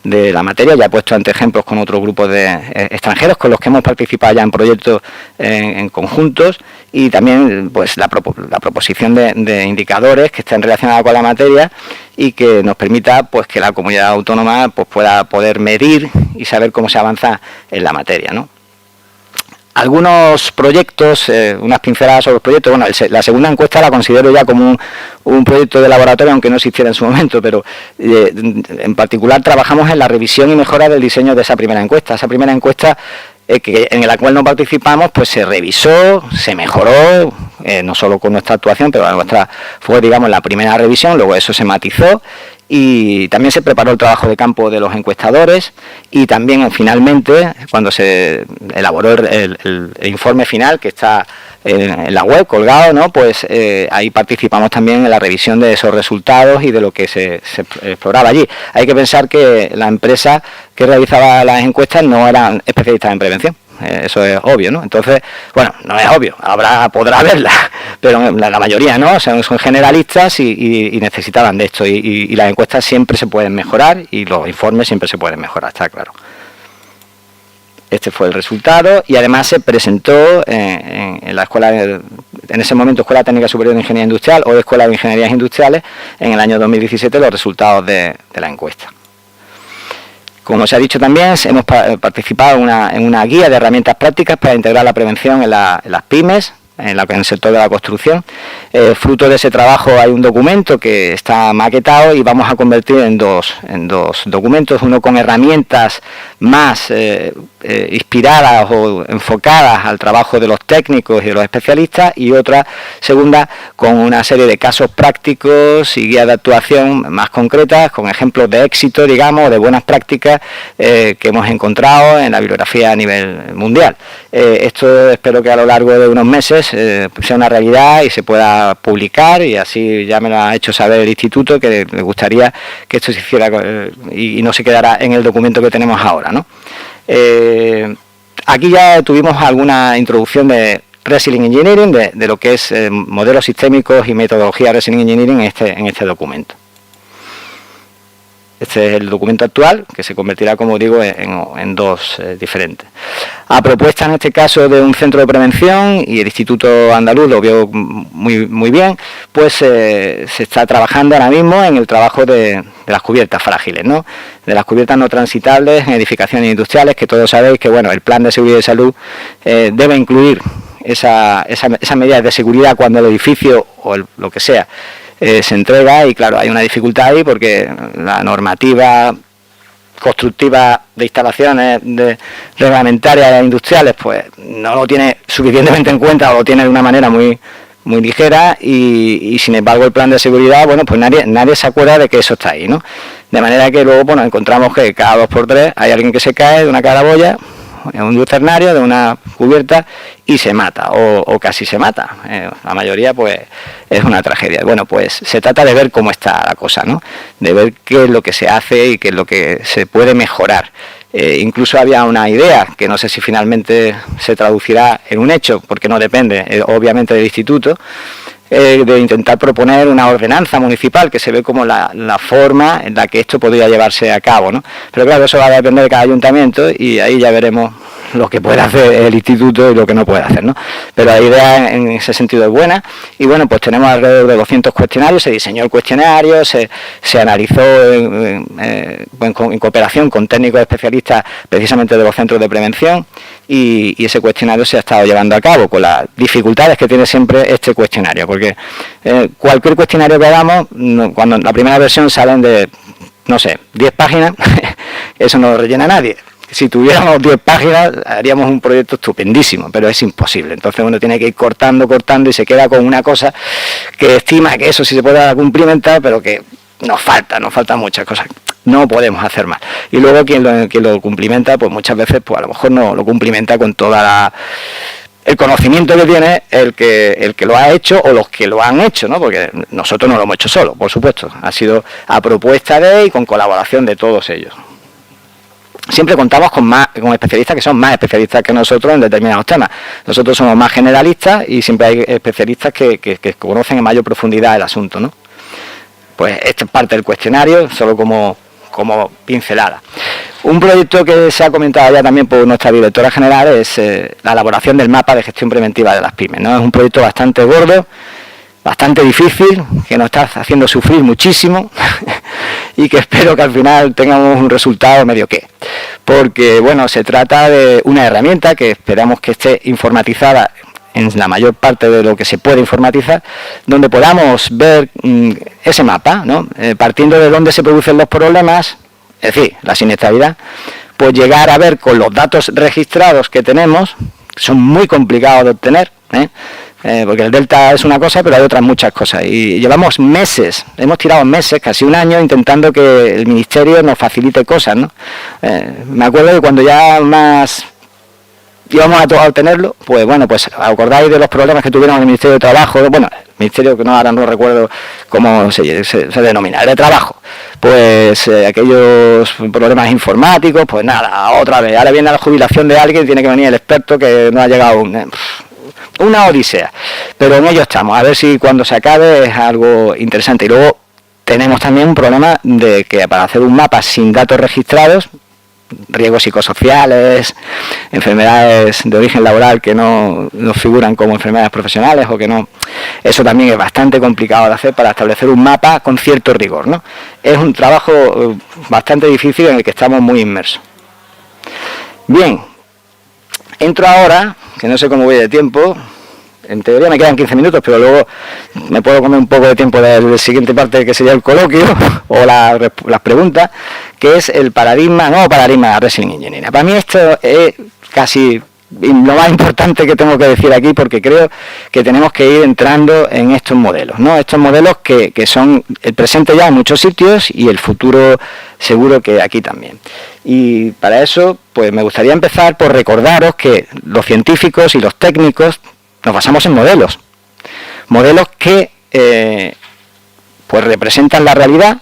de la materia. Ya he puesto ante ejemplos con otros grupos de extranjeros con los que hemos participado ya en proyectos en conjuntos, y también pues la proposición de indicadores que estén relacionados con la materia y que nos permita pues que la comunidad autónoma pues pueda poder medir y saber cómo se avanza en la materia, ¿no? Algunos proyectos, unas pinceladas sobre los proyectos. Bueno, la segunda encuesta la considero ya como un proyecto de laboratorio, aunque no existiera en su momento, pero en particular trabajamos en la revisión y mejora del diseño de esa primera encuesta. Esa primera encuesta en la cual no participamos, pues se revisó, se mejoró, no solo con nuestra actuación, pero nuestra fue, digamos, la primera revisión, luego eso se matizó. Y también se preparó el trabajo de campo de los encuestadores y también finalmente, cuando se elaboró el informe final que está en la web colgado, ¿no? Pues ahí participamos también en la revisión de esos resultados y de lo que se exploraba allí. Hay que pensar que la empresa que realizaba las encuestas no eran especialistas en prevención. Eso es obvio, ¿no? Entonces, bueno, no es obvio, podrá haberla, pero la mayoría no, son generalistas y necesitaban de esto, y las encuestas siempre se pueden mejorar y los informes siempre se pueden mejorar, está claro. Este fue el resultado y además se presentó en la escuela, en ese momento Escuela Técnica Superior de Ingeniería Industrial o Escuela de Ingenierías Industriales, en el año 2017 los resultados de la encuesta. Como se ha dicho también, hemos participado en una guía de herramientas prácticas para integrar la prevención en las pymes, en el sector de la construcción. Fruto de ese trabajo hay un documento que está maquetado y vamos a convertir en dos documentos, uno con herramientas más inspiradas o enfocadas al trabajo de los técnicos y de los especialistas, y otra segunda con una serie de casos prácticos y guías de actuación más concretas, con ejemplos de éxito, digamos, de buenas prácticas que hemos encontrado en la bibliografía a nivel mundial. Esto espero que a lo largo de unos meses sea una realidad y se pueda publicar, y así ya me lo ha hecho saber el instituto, que le gustaría que esto se hiciera y no se quedara en el documento que tenemos ahora, ¿no? Aquí ya tuvimos alguna introducción de Resilient Engineering, de lo que es modelos sistémicos y metodología Resilient Engineering en este documento. Este es el documento actual, que se convertirá, como digo, en dos diferentes. A propuesta, en este caso, de un centro de prevención, y el Instituto Andaluz lo vio muy bien, pues se está trabajando ahora mismo en el trabajo de las cubiertas frágiles, ¿no? De las cubiertas no transitables en edificaciones industriales, que todos sabéis que, bueno, el plan de seguridad y salud debe incluir esa medida de seguridad cuando el edificio o lo que sea se entrega, y claro, hay una dificultad ahí porque la normativa constructiva de instalaciones reglamentarias e industriales pues no lo tiene suficientemente en cuenta, o lo tiene de una manera muy ligera, y sin embargo el plan de seguridad, bueno, pues nadie se acuerda de que eso está ahí, ¿no? De manera que luego, bueno, encontramos que cada 2 por 3 hay alguien que se cae de una claraboya, en un lucernario, de una cubierta, y se mata, o casi se mata. La mayoría, pues, es una tragedia. Bueno, pues se trata de ver cómo está la cosa, ¿no? De ver qué es lo que se hace y qué es lo que se puede mejorar. Incluso había una idea, que no sé si finalmente se traducirá en un hecho, porque no depende, obviamente, del instituto, de intentar proponer una ordenanza municipal, que se ve como la forma en la que esto podría llevarse a cabo, ¿no? Pero claro, eso va a depender de cada ayuntamiento, y ahí ya veremos lo que puede hacer el instituto y lo que no puede hacer, ¿no? Pero la idea en ese sentido es buena, y bueno, pues tenemos alrededor de 200 cuestionarios, se diseñó el cuestionario, se analizó en cooperación con técnicos especialistas precisamente de los centros de prevención, y ese cuestionario se ha estado llevando a cabo con las dificultades que tiene siempre este cuestionario, porque cualquier cuestionario que hagamos, cuando en la primera versión salen de, no sé, 10 páginas, eso no lo rellena nadie. Si tuviéramos 10 páginas haríamos un proyecto estupendísimo, pero es imposible. Entonces uno tiene que ir cortando y se queda con una cosa que estima que eso sí se puede cumplimentar, pero que nos faltan muchas cosas. No podemos hacer más. Y luego quien lo cumplimenta, pues muchas veces pues a lo mejor no lo cumplimenta con toda el conocimiento que tiene el que lo ha hecho, o los que lo han hecho, ¿no? Porque nosotros no lo hemos hecho solo, por supuesto. Ha sido a propuesta de y con colaboración de todos ellos. Siempre contamos con especialistas que son más especialistas que nosotros en determinados temas. Nosotros somos más generalistas, y siempre hay especialistas que conocen en mayor profundidad el asunto, ¿no? Pues esta es parte del cuestionario, solo como pincelada. Un proyecto que se ha comentado ya también por nuestra directora general es la elaboración del mapa de gestión preventiva de las pymes, ¿no? Es un proyecto bastante gordo, bastante difícil, que nos está haciendo sufrir muchísimo y que espero que al final tengamos un resultado medio que. Porque, bueno, se trata de una herramienta que esperamos que esté informatizada en la mayor parte de lo que se puede informatizar, donde podamos ver ese mapa, ¿no? Partiendo de dónde se producen los problemas, es decir, la siniestralidad, pues llegar a ver con los datos registrados que tenemos, que son muy complicados de obtener, porque el delta es una cosa, pero hay otras muchas cosas, y llevamos meses, hemos tirado meses, casi un año, intentando que el Ministerio nos facilite cosas, ¿no? Me acuerdo de cuando ya más íbamos a obtenerlo, pues bueno, pues acordáis de los problemas que tuvieron en el Ministerio de Trabajo, bueno, el Ministerio que ahora no recuerdo cómo se denomina, el de Trabajo, pues aquellos problemas informáticos, pues nada, otra vez, ahora viene la jubilación de alguien, tiene que venir el experto que no ha llegado una odisea, pero en ello estamos, a ver si cuando se acabe es algo interesante. Y luego tenemos también un problema de que para hacer un mapa sin datos registrados, riesgos psicosociales, enfermedades de origen laboral que no figuran como enfermedades profesionales o que no, eso también es bastante complicado de hacer para establecer un mapa con cierto rigor, ¿no? Es un trabajo bastante difícil en el que estamos muy inmersos. Bien, entro ahora, que no sé cómo voy de tiempo. En teoría me quedan 15 minutos, pero luego me puedo comer un poco de tiempo de la siguiente parte, que sería el coloquio o las preguntas, que es el nuevo paradigma de la Resilient Engineering. Para mí esto es casi lo más importante que tengo que decir aquí, porque creo que tenemos que ir entrando en estos modelos, ¿no? Estos modelos que son el presente ya en muchos sitios y el futuro seguro que aquí también. Y para eso, pues me gustaría empezar por recordaros que los científicos y los técnicos nos basamos en modelos que pues representan la realidad,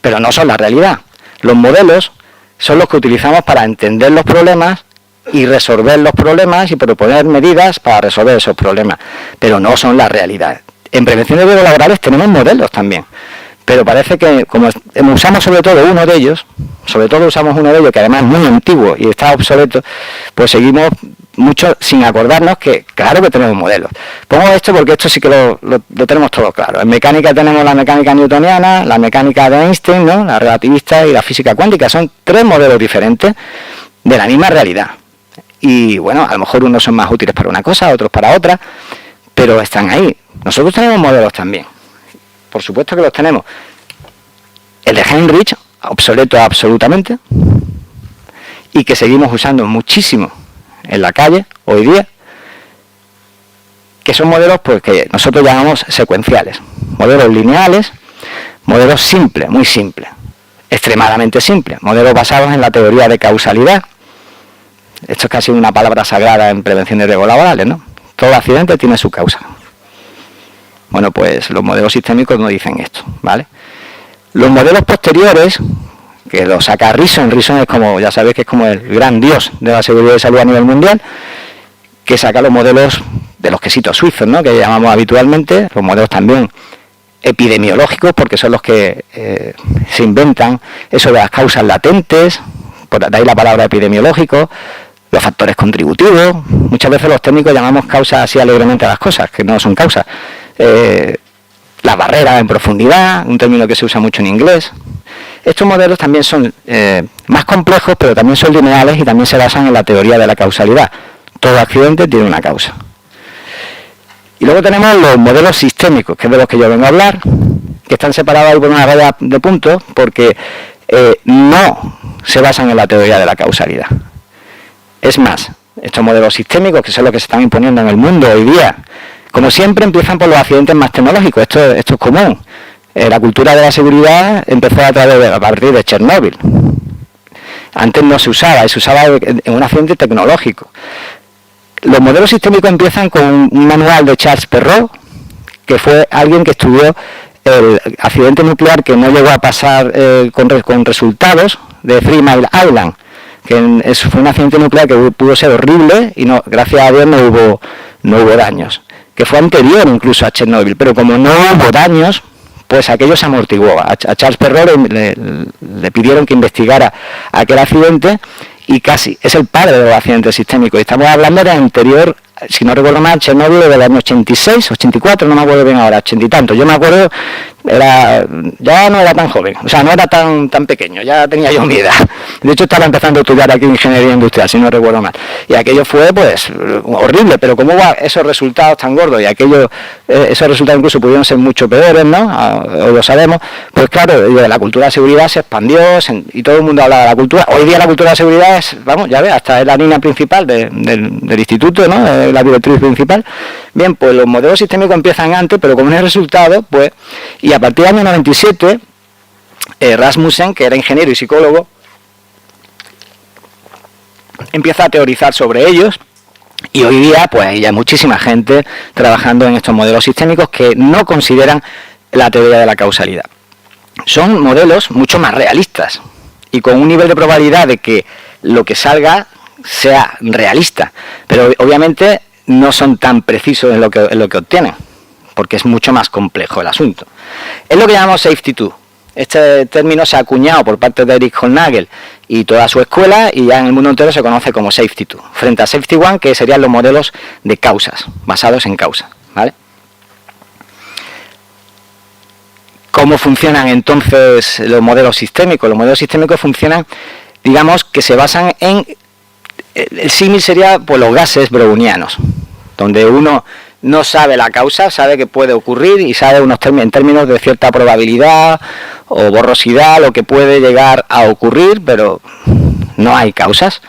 pero no son la realidad. Los modelos son los que utilizamos para entender los problemas y resolver los problemas y proponer medidas para resolver esos problemas, pero no son la realidad. En prevención de riesgos laborales tenemos modelos también, pero parece que como usamos sobre todo uno de ellos, que además es muy antiguo y está obsoleto, pues seguimos mucho sin acordarnos que claro que tenemos modelos. Pongo esto porque esto sí que lo tenemos todo claro. En mecánica tenemos la mecánica newtoniana, la mecánica de Einstein, ¿no?, la relativista y la física cuántica. Son tres modelos diferentes de la misma realidad. Y bueno, a lo mejor unos son más útiles para una cosa, otros para otra, pero están ahí. Nosotros tenemos modelos también. Por supuesto que los tenemos. El de Heinrich, obsoleto absolutamente, y que seguimos usando muchísimo en la calle hoy día, que son modelos pues que nosotros llamamos secuenciales, modelos lineales, modelos simples, muy simples, extremadamente simples, modelos basados en la teoría de causalidad. Esto es casi una palabra sagrada en prevención de riesgos laborales, ¿no? Todo accidente tiene su causa. Bueno, pues los modelos sistémicos no dicen esto, ¿vale? Los modelos posteriores, que los saca Rison es como, ya sabéis que es como el gran dios de la seguridad y salud a nivel mundial, que saca los modelos de los quesitos suizos, ¿no?, que llamamos habitualmente, los modelos también epidemiológicos, porque son los que se inventan eso de las causas latentes, de ahí la palabra epidemiológico, los factores contributivos. Muchas veces los técnicos llamamos causas así alegremente a las cosas, que no son causas. Las barreras en profundidad, un término que se usa mucho en inglés. Estos modelos también son más complejos, pero también son lineales y también se basan en la teoría de la causalidad. Todo accidente tiene una causa. Y luego tenemos los modelos sistémicos, que es de los que yo vengo a hablar, que están separados ahí por una raya de puntos, porque no se basan en la teoría de la causalidad. Es más, estos modelos sistémicos, que son los que se están imponiendo en el mundo hoy día, como siempre empiezan por los accidentes más tecnológicos. Esto es común. La cultura de la seguridad empezó a partir de Chernóbil. Antes no se usaba, se usaba en un accidente tecnológico. Los modelos sistémicos empiezan con un manual de Charles Perrow, que fue alguien que estudió el accidente nuclear que no llegó a pasar con resultados de Three Mile Island, que fue un accidente nuclear que pudo ser horrible y no, gracias a Dios no hubo daños, que fue anterior incluso a Chernóbil, pero como no hubo daños, pues aquello se amortiguó. A Charles Perrow le pidieron que investigara aquel accidente y casi es el padre de los accidentes sistémicos. Y estamos hablando de anterior, si no recuerdo mal, Chernóbil del año 86, 84, no me acuerdo bien ahora, 80 y tanto. Yo me acuerdo, ya no era tan joven, o sea, no era tan pequeño, ya tenía yo mi edad. De hecho, estaba empezando a estudiar aquí ingeniería industrial, si no recuerdo mal. Y aquello fue, pues, horrible, pero ¿cómo va esos resultados tan gordos? Y esos resultados incluso pudieron ser mucho peores, ¿no? Hoy lo sabemos. Pues claro, la cultura de seguridad se expandió y todo el mundo hablaba de la cultura. Hoy día la cultura de seguridad es, vamos, ya ves, hasta es la línea principal del instituto, ¿no? La directriz principal. Bien, pues los modelos sistémicos empiezan antes, pero con un resultado, pues, y a partir del año 97, Rasmussen, que era ingeniero y psicólogo, empieza a teorizar sobre ellos, y hoy día, pues, hay muchísima gente trabajando en estos modelos sistémicos que no consideran la teoría de la causalidad. Son modelos mucho más realistas, y con un nivel de probabilidad de que lo que salga sea realista, pero obviamente no son tan precisos en lo que obtienen, porque es mucho más complejo el asunto. Es lo que llamamos Safety 2. Este término se ha acuñado por parte de Eric Hornagel y toda su escuela, y ya en el mundo entero se conoce como Safety 2, frente a Safety 1, que serían los modelos de causas, basados en causas, ¿vale? ¿Cómo funcionan entonces los modelos sistémicos? Los modelos sistémicos funcionan, digamos, que se basan en... El símil sería, pues, los gases brownianos, donde uno no sabe la causa, sabe que puede ocurrir y sabe en términos de cierta probabilidad o borrosidad lo que puede llegar a ocurrir, pero no hay causas.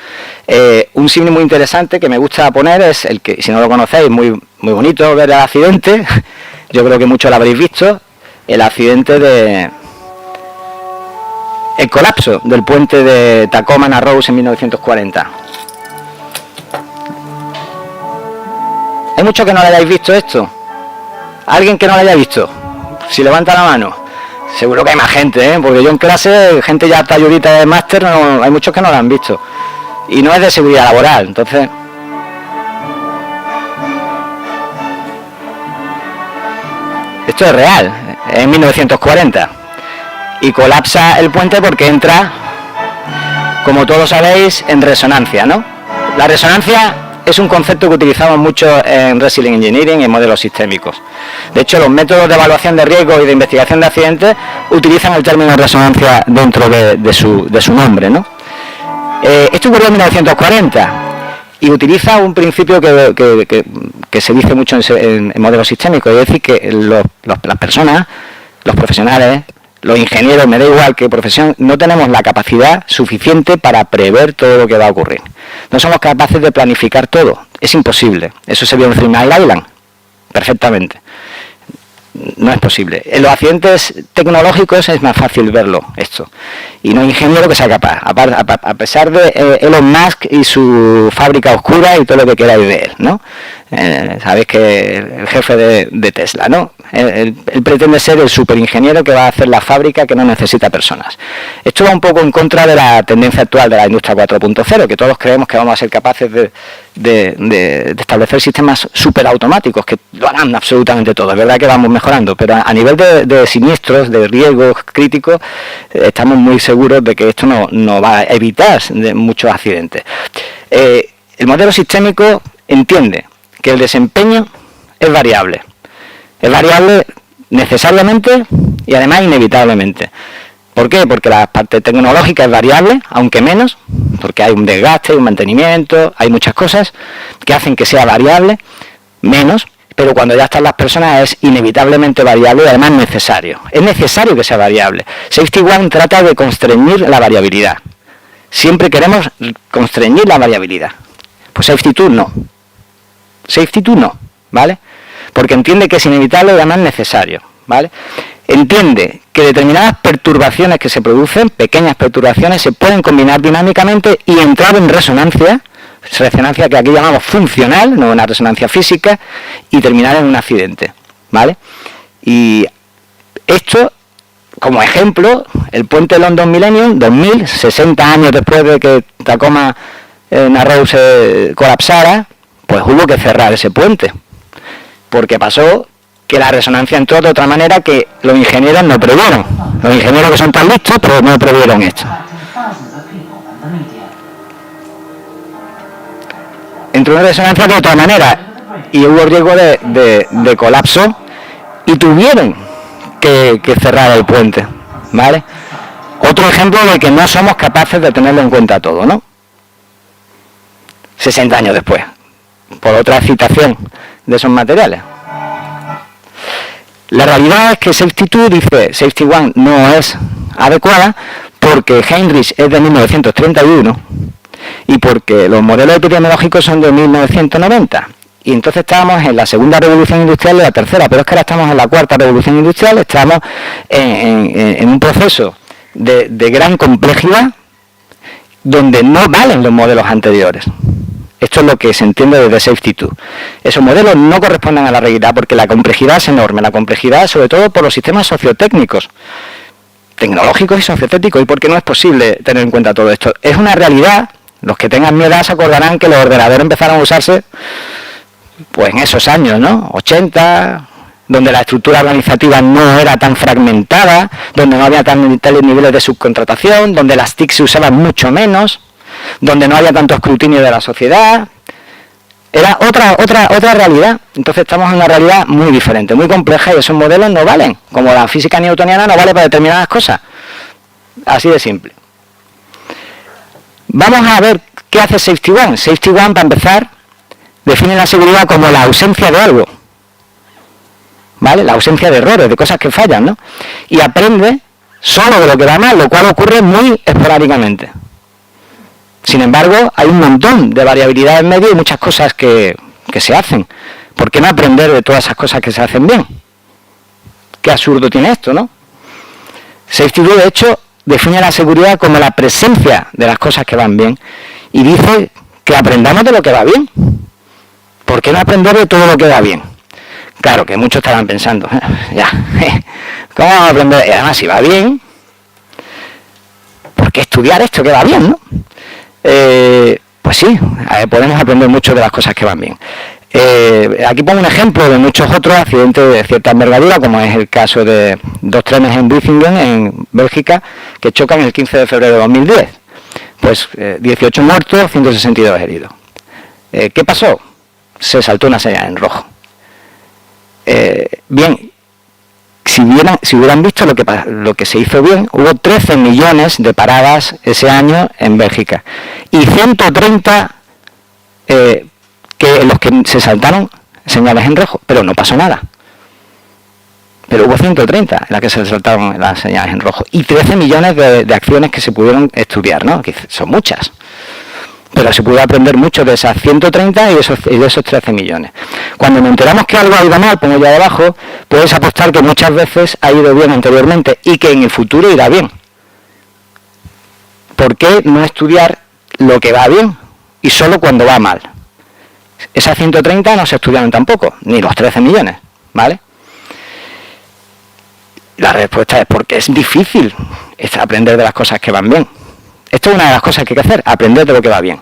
Un símil muy interesante que me gusta poner es el que, si no lo conocéis, muy bonito ver el accidente, yo creo que muchos lo habréis visto, el accidente el colapso del puente de Tacoma Narrows en 1940. Hay muchos que no lo hayáis visto esto. ¿Alguien que no lo haya visto? Si levanta la mano. Seguro que hay más gente, ¿eh? Porque yo en clase, gente ya talludita de máster, no, hay muchos que no lo han visto. Y no es de seguridad laboral, entonces... Esto es real, en 1940. y colapsa el puente porque entra, como todos sabéis, en resonancia, ¿no? La resonancia es un concepto que utilizamos mucho en Resilient Engineering, en modelos sistémicos. De hecho, los métodos de evaluación de riesgo y de investigación de accidentes utilizan el término resonancia dentro de su nombre, ¿no? Esto ocurrió en 1940 y utiliza un principio que se dice mucho en modelos sistémicos, es decir, que las personas, los profesionales, los ingenieros, me da igual qué profesión, no tenemos la capacidad suficiente para prever todo lo que va a ocurrir. No somos capaces de planificar todo, es imposible. Eso se vio en 3 Mile Island, perfectamente. No es posible. En los accidentes tecnológicos es más fácil verlo, esto. Y no hay ingeniero que sea capaz, a pesar de Elon Musk y su fábrica oscura y todo lo que queráis de él, ¿no? Sabéis que el jefe de Tesla, ¿no? Él pretende ser el superingeniero que va a hacer la fábrica que no necesita personas. Esto va un poco en contra de la tendencia actual de la industria 4.0, que todos creemos que vamos a ser capaces de establecer sistemas superautomáticos que lo harán absolutamente todo. Es verdad que vamos mejorando, pero a nivel de siniestros, de riesgos críticos, estamos muy seguros de que esto no va a evitar muchos accidentes. El modelo sistémico entiende que el desempeño es variable. Es variable necesariamente y además inevitablemente. ¿Por qué? Porque la parte tecnológica es variable, aunque menos, porque hay un desgaste, un mantenimiento, hay muchas cosas que hacen que sea variable, menos, pero cuando ya están las personas es inevitablemente variable y además necesario. Es necesario que sea variable. Safety One trata de constreñir la variabilidad. Siempre queremos constreñir la variabilidad. Pues Safety 2 no. Safety 2 no, ¿vale? Porque entiende que es inevitable y además necesario, ¿vale? Entiende que determinadas perturbaciones que se producen, pequeñas perturbaciones, se pueden combinar dinámicamente y entrar en resonancia que aquí llamamos funcional, no una resonancia física, y terminar en un accidente, ¿vale? Y esto, como ejemplo, el puente London Millennium, 2000, 60 años después de que Tacoma Narrows se colapsara, pues hubo que cerrar ese puente, porque pasó que la resonancia entró de otra manera que los ingenieros no previeron. Los ingenieros que son tan listos, pero no previeron esto. Entró en resonancia de otra manera y hubo riesgo de colapso y tuvieron que cerrar el puente, ¿vale? Otro ejemplo de que no somos capaces de tenerlo en cuenta todo, ¿no? 60 años después, por otra excitación de esos materiales. La realidad es que Safety 2 dice Safety 1 no es adecuada porque Heinrich es de 1931 y porque los modelos epidemiológicos son de 1990. Y entonces estábamos en la segunda revolución industrial y la tercera, pero es que ahora estamos en la cuarta revolución industrial, estamos en un proceso de gran complejidad donde no valen los modelos anteriores. Esto es lo que se entiende desde Safety 2. Esos modelos no corresponden a la realidad porque la complejidad es enorme. La complejidad sobre todo por los sistemas sociotécnicos, tecnológicos y sociotécnicos, y porque no es posible tener en cuenta todo esto. Es una realidad. Los que tengan mi edad se acordarán que los ordenadores empezaron a usarse pues en esos años, ¿no? 80, donde la estructura organizativa no era tan fragmentada, donde no había tales niveles de subcontratación, donde las TIC se usaban mucho menos, donde no había tanto escrutinio de la sociedad. Era otra realidad. Entonces estamos en una realidad muy diferente, muy compleja, y esos modelos no valen, como la física newtoniana no vale para determinadas cosas. Así de simple. Vamos a ver qué hace Safety 1. Safety 1, para empezar, define la seguridad como la ausencia de algo, ¿vale? La ausencia de errores, de cosas que fallan, ¿no? Y aprende solo de lo que va mal, lo cual ocurre muy esporádicamente. Sin embargo, hay un montón de variabilidad en medio y muchas cosas que se hacen. ¿Por qué no aprender de todas esas cosas que se hacen bien? Qué absurdo tiene esto, ¿no? Safety 2, de hecho, define la seguridad como la presencia de las cosas que van bien y dice que aprendamos de lo que va bien. ¿Por qué no aprender de todo lo que va bien? Claro, que muchos estarán pensando, ya, ¿cómo vamos a aprender? Y además, si va bien, ¿por qué estudiar esto que va bien, no? Pues sí, podemos aprender mucho de las cosas que van bien. Aquí pongo un ejemplo de muchos otros accidentes de cierta envergadura, como es el caso de 2 trenes en Vlissingen, en Bélgica, que chocan el 15 de febrero de 2010. Pues 18 muertos, 162 heridos. ¿Qué pasó? Se saltó una señal en rojo. Bien, si hubieran visto lo que se hizo bien, hubo 13 millones de paradas ese año en Bélgica y 130 en los que se saltaron señales en rojo, pero no pasó nada. Pero hubo 130 en las que se saltaron las señales en rojo y 13 millones de acciones que se pudieron estudiar, ¿no? Que son muchas. Pero se pudo aprender mucho de esas 130 y de esos 13 millones. Cuando nos enteramos que algo ha ido mal, pongo ya debajo, puedes apostar que muchas veces ha ido bien anteriormente y que en el futuro irá bien. ¿Por qué no estudiar lo que va bien y solo cuando va mal? Esas 130 no se estudiaron tampoco, ni los 13 millones, ¿vale? La respuesta es porque es difícil aprender de las cosas que van bien. Esto es una de las cosas que hay que hacer, aprender de lo que va bien.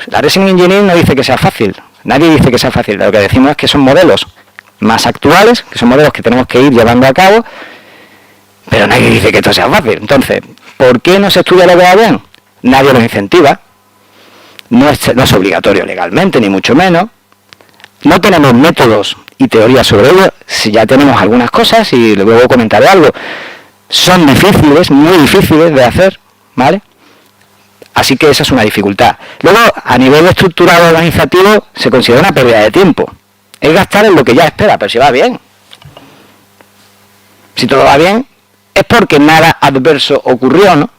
La Racing Engineering no dice que sea fácil, nadie dice que sea fácil, lo que decimos es que son modelos más actuales, que son modelos que tenemos que ir llevando a cabo, pero nadie dice que esto sea fácil. Entonces, ¿por qué no se estudia lo que va bien? Nadie nos incentiva, no es obligatorio legalmente, ni mucho menos, no tenemos métodos y teorías sobre ello, si ya tenemos algunas cosas, y luego comentaré algo, son difíciles, muy difíciles de hacer, ¿vale? Así que esa es una dificultad. Luego, a nivel estructural organizativo, se considera una pérdida de tiempo. Es gastar en lo que ya espera, pero si va bien. Si todo va bien, es porque nada adverso ocurrió, ¿no?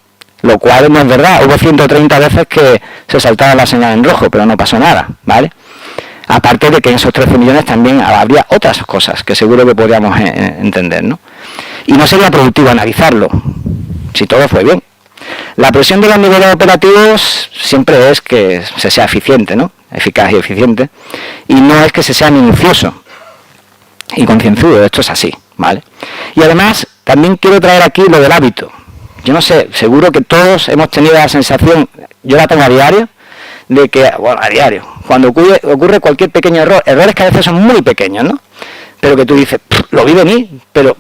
Lo cual no es verdad. Hubo 130 veces que se saltaba la señal en rojo, pero no pasó nada, ¿vale? Aparte de que en esos 13 millones también habría otras cosas que seguro que podríamos entender, ¿no? Y no sería productivo analizarlo, si todo fue bien. La presión de los niveles operativos siempre es que se sea eficiente, ¿no? Eficaz y eficiente. Y no es que se sea minucioso y concienzudo, esto es así, ¿vale? Y además, también quiero traer aquí lo del hábito. Yo no sé, seguro que todos hemos tenido la sensación, yo la tengo a diario, de que, bueno, a diario, cuando ocurre cualquier pequeño error, errores que a veces son muy pequeños, ¿no? Pero que tú dices, lo vi venir, pero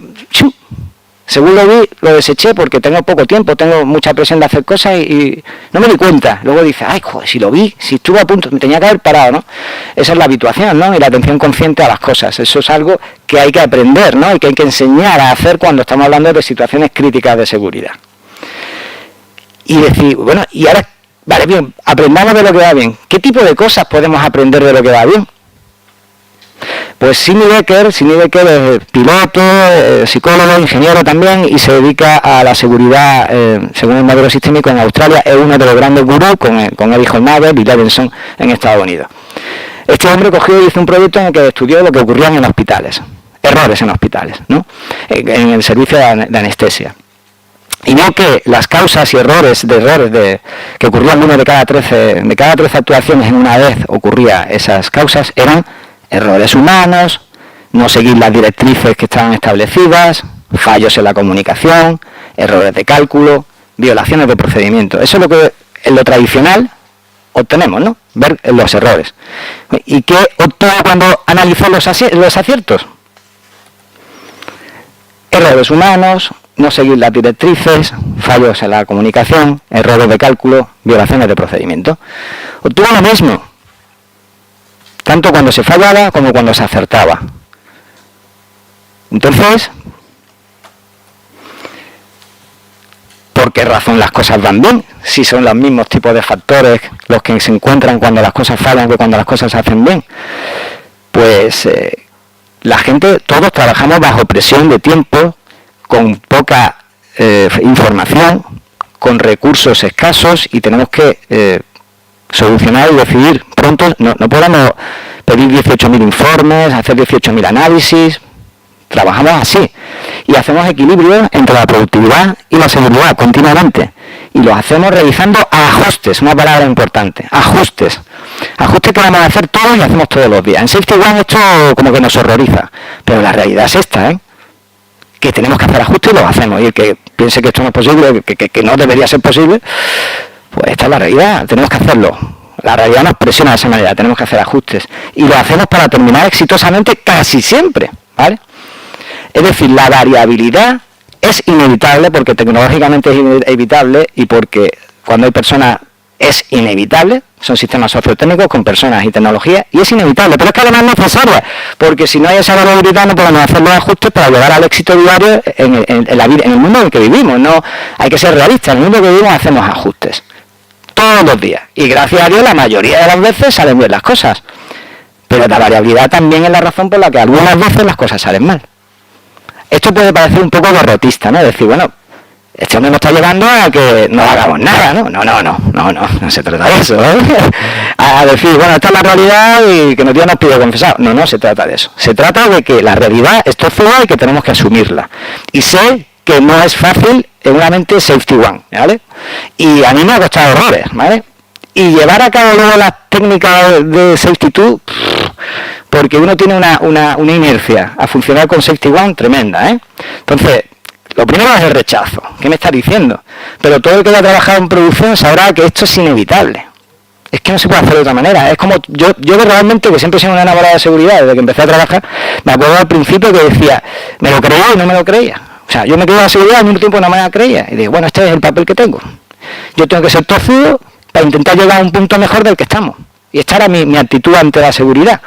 según lo vi, lo deseché porque tengo poco tiempo, tengo mucha presión de hacer cosas y no me di cuenta. Luego dices, ay, joder, si lo vi, si estuve a punto, me tenía que haber parado, ¿no? Esa es la habituación, ¿no? Y la atención consciente a las cosas. Eso es algo que hay que aprender, ¿no? Y que hay que enseñar a hacer cuando estamos hablando de situaciones críticas de seguridad. Y decir, bueno, y ahora, vale, bien, aprendamos de lo que va bien. ¿Qué tipo de cosas podemos aprender de lo que va bien? Pues Sidney Becker es piloto, psicólogo, ingeniero también, y se dedica a la seguridad, según el modelo sistémico en Australia, es uno de los grandes gurús con Eric Holnader y Levinson en Estados Unidos. Este hombre cogió y hizo un proyecto en el que estudió lo que ocurría en hospitales, errores en hospitales, ¿no? En el servicio de anestesia. Y no que las causas y errores que ocurrían uno de cada 13 actuaciones en una vez ocurría esas causas, eran errores humanos, no seguir las directrices que estaban establecidas, fallos en la comunicación, errores de cálculo, violaciones de procedimiento. Eso es lo que en lo tradicional obtenemos, ¿no? Ver los errores. ¿Y qué obtuvo cuando analizó los aciertos? Errores humanos, no seguir las directrices, fallos en la comunicación, errores de cálculo, violaciones de procedimiento. Obtuvo lo mismo, tanto cuando se fallaba como cuando se acertaba. Entonces, ¿por qué razón las cosas van bien? Si son los mismos tipos de factores los que se encuentran cuando las cosas fallan que cuando las cosas se hacen bien. Pues la gente, todos trabajamos bajo presión de tiempo, con poca información, con recursos escasos y tenemos que solucionar y decidir pronto. No podemos pedir 18.000 informes, hacer 18.000 análisis. Trabajamos así y hacemos equilibrio entre la productividad y la seguridad continuamente, y lo hacemos realizando ajustes, una palabra importante, ajustes que vamos a hacer todos y hacemos todos los días. En Safety One esto como que nos horroriza, pero la realidad es esta, que tenemos que hacer ajustes y los hacemos, y el que piense que esto no es posible, que no debería ser posible, pues esta es la realidad, tenemos que hacerlo. La realidad nos presiona de esa manera, tenemos que hacer ajustes. Y lo hacemos para terminar exitosamente casi siempre, ¿vale? Es decir, la variabilidad es inevitable porque tecnológicamente es inevitable y porque cuando hay personas es inevitable, son sistemas sociotécnicos con personas y tecnología y es inevitable, pero es que además es necesaria, porque si no hay esa variabilidad no podemos hacer los ajustes para llegar al éxito diario en la vida, en el mundo en el que vivimos. No, hay que ser realistas, en el mundo en que vivimos hacemos ajustes todos los días y gracias a Dios la mayoría de las veces salen bien las cosas, pero la variabilidad también es la razón por la que algunas veces las cosas salen mal. Esto puede parecer un poco derrotista, ¿no? Decir, bueno, este hombre nos está llevando a que no hagamos nada, ¿no? No se trata de eso, ¿eh? A decir, bueno, esta es la realidad y que Dios nos pide confesar. No se trata de eso. Se trata de que la realidad es tozuda y que tenemos que asumirla. Y sé que no es fácil en una mente safety one, ¿vale? Y a mí me ha costado horrores, ¿vale? Y llevar a cabo luego las técnicas de safety two, porque uno tiene una inercia a funcionar con safety one tremenda, ¿eh? Entonces, lo primero es el rechazo. ¿Qué me está diciendo? Pero todo el que haya trabajado en producción sabrá que esto es inevitable. Es que no se puede hacer de otra manera. Es como yo realmente, que siempre he sido una enamorada de seguridad desde que empecé a trabajar, me acuerdo al principio que decía, me lo creía y no me lo creía. O sea, yo me creía la seguridad y al mismo tiempo no me la creía. Y digo, bueno, este es el papel que tengo. Yo tengo que ser tozudo para intentar llegar a un punto mejor del que estamos. Y esta era mi actitud ante la seguridad.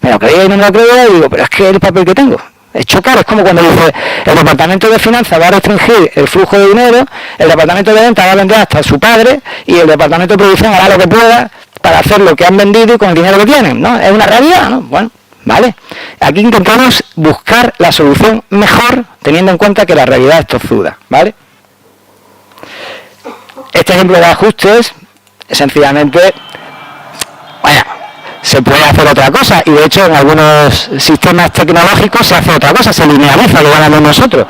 Me lo creía y no me lo creía y digo, pero es que es el papel que tengo. Es chocar, es como cuando dice, el departamento de finanzas va a restringir el flujo de dinero, el departamento de ventas va a vender hasta su padre y el departamento de producción hará lo que pueda para hacer lo que han vendido y con el dinero que tienen, ¿no? Es una realidad, ¿no? Bueno, vale. Aquí intentamos buscar la solución mejor teniendo en cuenta que la realidad es tozuda, ¿vale? Este ejemplo de ajustes, sencillamente, vaya, se puede hacer otra cosa y de hecho en algunos sistemas tecnológicos se hace otra cosa, se linealiza, lo ganamos nosotros.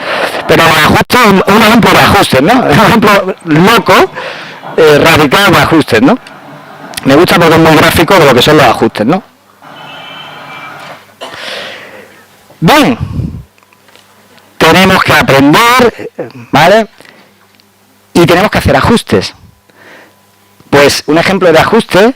Pero los ajustes, un ejemplo de ajustes, ¿no? Un ejemplo loco, radical de ajustes, ¿no? Me gusta porque es muy gráfico de lo que son los ajustes, ¿no? Bien, tenemos que aprender, ¿vale? Y tenemos que hacer ajustes. Pues un ejemplo de ajuste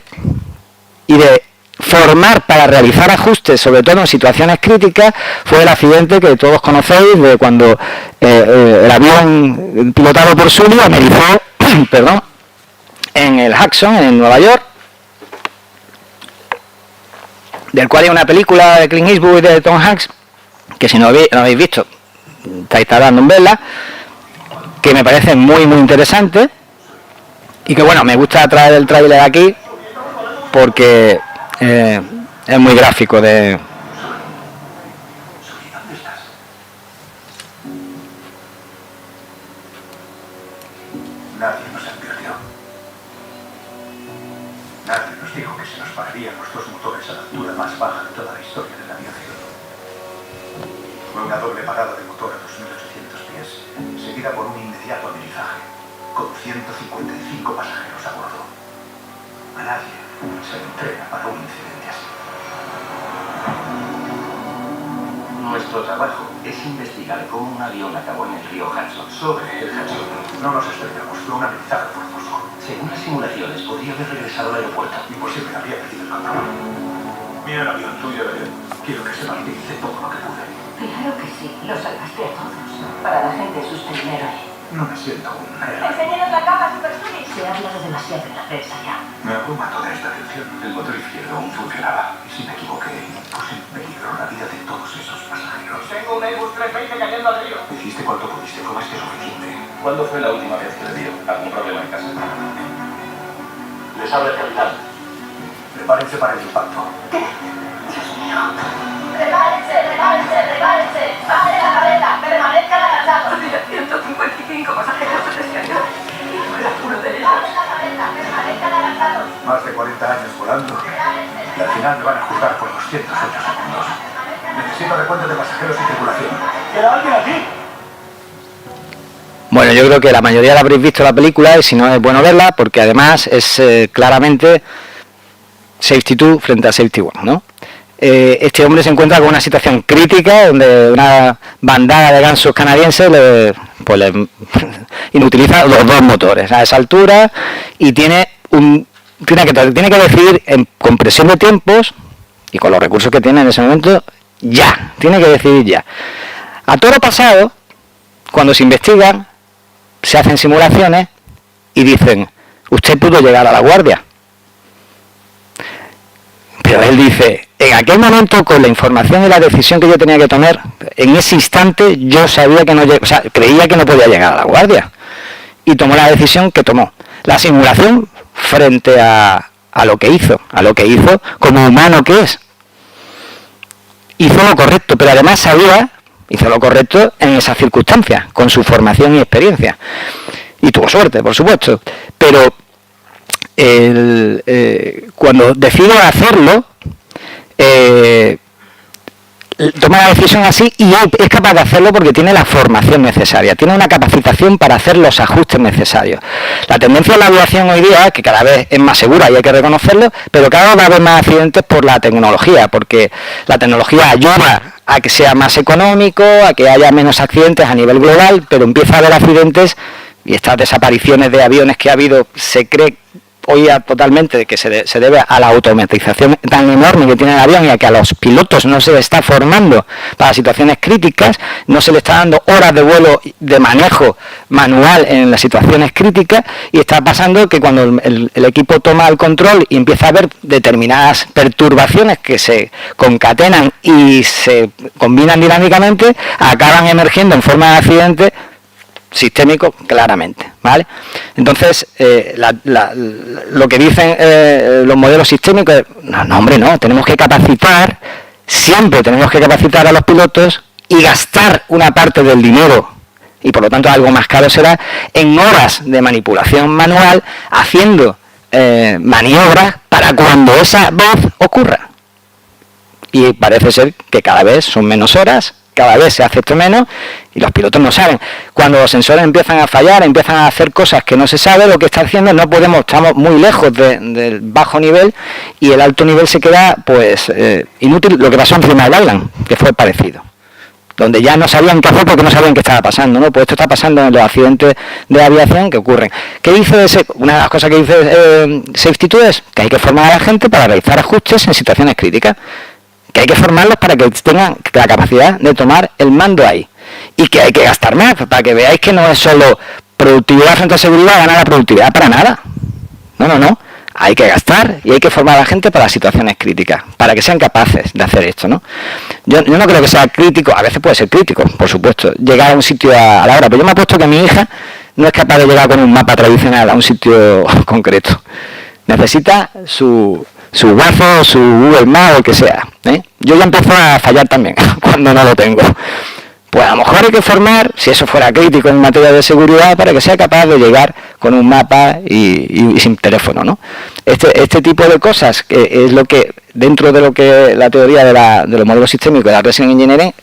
y de formar para realizar ajustes, sobre todo en situaciones críticas, fue el accidente que todos conocéis de cuando el avión pilotado por Sully amerizó perdón, en el Hudson, en Nueva York, del cual hay una película de Clint Eastwood y de Tom Hanks, que si no lo habéis visto, estáis tardando en verla, que me parece muy muy interesante y que bueno, me gusta traer el tráiler aquí porque es muy gráfico de... Nadie nos advirtió. Nadie nos dijo que se nos pararían los dos motores a la altura más baja de toda la historia de la aviación. Fue una doble parada de motor a 2.800 pies, seguida por un inmediato aterrizaje, con 155 pasajeros a bordo. A nadie se le entrega para un incidente así. Nuestro trabajo es investigar cómo un avión acabó en el río Hudson. Sobre el Hudson. No nos estrellamos, fue un aterrizaje forzoso. Según las simulaciones, podría haber regresado al aeropuerto. Imposible, habría perdido el control. Mira el avión tuyo, quiero que se martirice todo lo que pude. Claro que sí, lo salvaste a todos. Para la gente es usted un héroe. No me siento un héroe. Enseñanos la cama, Supersonic. Se ha hablado demasiado en la prensa ya. Me abruma toda esta tensión. El motor izquierdo aún funcionaba. Y si me equivoqué, puse en peligro la vida de todos esos pasajeros. Tengo un Airbus 320 cayendo al río. Hiciste cuanto pudiste, fue más que suficiente. ¿Cuándo fue la última vez que le dio? ¿Algún problema en casa? Les habla el capitán. Prepárense para el impacto. Dios mío. Prepárense. Baje la cabeza. Permanezcan agachados. Había 155 pasajeros presionados. Y fuera uno de ellos. Baje la cabeza. Permanezcan agachados. Más de 40 años volando. Y al final me van a juzgar por 208 segundos. Necesito recuento de pasajeros y tripulación. ¿Queda alguien aquí? Bueno, yo creo que la mayoría la habréis visto la película y si no es bueno verla porque además es claramente Safety 2 frente a Safety 1, ¿no? Este hombre se encuentra con una situación crítica donde una bandada de gansos canadienses le inutiliza los dos motores a esa altura y tiene tiene que decidir con presión de tiempos y con los recursos que tiene en ese momento, ya, tiene que decidir ya. A toro pasado, cuando se investigan, se hacen simulaciones y dicen, usted pudo llegar a La Guardia. Pero él dice, en aquel momento, con la información y la decisión que yo tenía que tomar, en ese instante yo sabía que no, o sea, creía que no podía llegar a La Guardia. Y tomó la decisión que tomó. La simulación frente a lo que hizo como humano que es. Hizo lo correcto, pero además sabía, hizo lo correcto en esas circunstancias, con su formación y experiencia. Y tuvo suerte, por supuesto. Pero cuando decido hacerlo, toma la decisión así y es capaz de hacerlo porque tiene la formación necesaria, tiene una capacitación para hacer los ajustes necesarios. La tendencia de la aviación hoy día, que cada vez es más segura y hay que reconocerlo, pero cada vez va a haber más accidentes por la tecnología, porque la tecnología ayuda a que sea más económico, a que haya menos accidentes a nivel global, pero empieza a haber accidentes y estas desapariciones de aviones que ha habido, se cree hoy totalmente que se debe a la automatización tan enorme que tiene el avión y a que a los pilotos no se les está formando para situaciones críticas, no se le está dando horas de vuelo de manejo manual en las situaciones críticas, y está pasando que cuando el equipo toma el control y empieza a haber determinadas perturbaciones que se concatenan y se combinan dinámicamente, acaban emergiendo en forma de accidente sistémico claramente, ¿vale? Entonces, lo que dicen los modelos sistémicos es, no, hombre, no, tenemos que capacitar, siempre tenemos que capacitar a los pilotos y gastar una parte del dinero, y por lo tanto algo más caro será, en horas de manipulación manual, haciendo maniobras para cuando esa vez ocurra. Y parece ser que cada vez son menos horas, cada vez se hace esto menos y los pilotos no saben. Cuando los sensores empiezan a fallar, empiezan a hacer cosas que no se sabe lo que está haciendo, no podemos, estamos muy lejos del bajo nivel y el alto nivel se queda pues inútil. Lo que pasó en Three Mile Island, que fue parecido, donde ya no sabían qué hacer porque no sabían qué estaba pasando, ¿no? Pues esto está pasando en los accidentes de aviación que ocurren. ¿Qué dice una de las cosas que dice Safety2 es que hay que formar a la gente para realizar ajustes en situaciones críticas, que hay que formarlos para que tengan la capacidad de tomar el mando ahí, y que hay que gastar más, para que veáis que no es solo productividad frente a seguridad, ganar la productividad para nada. No, hay que gastar y hay que formar a la gente para situaciones críticas, para que sean capaces de hacer esto, ¿no? Yo no creo que sea crítico, a veces puede ser crítico, por supuesto, llegar a un sitio a la hora, pero yo me he puesto que mi hija no es capaz de llegar con un mapa tradicional a un sitio concreto. Necesita su Waze, su Google Maps o el que sea, ¿eh? Yo ya empiezo a fallar también cuando no lo tengo. Pues a lo mejor hay que formar, si eso fuera crítico en materia de seguridad, para que sea capaz de llegar con un mapa y sin teléfono, ¿no? Este tipo de cosas que es lo que, dentro de lo que la teoría de los modelos sistémicos de la Resident Engineering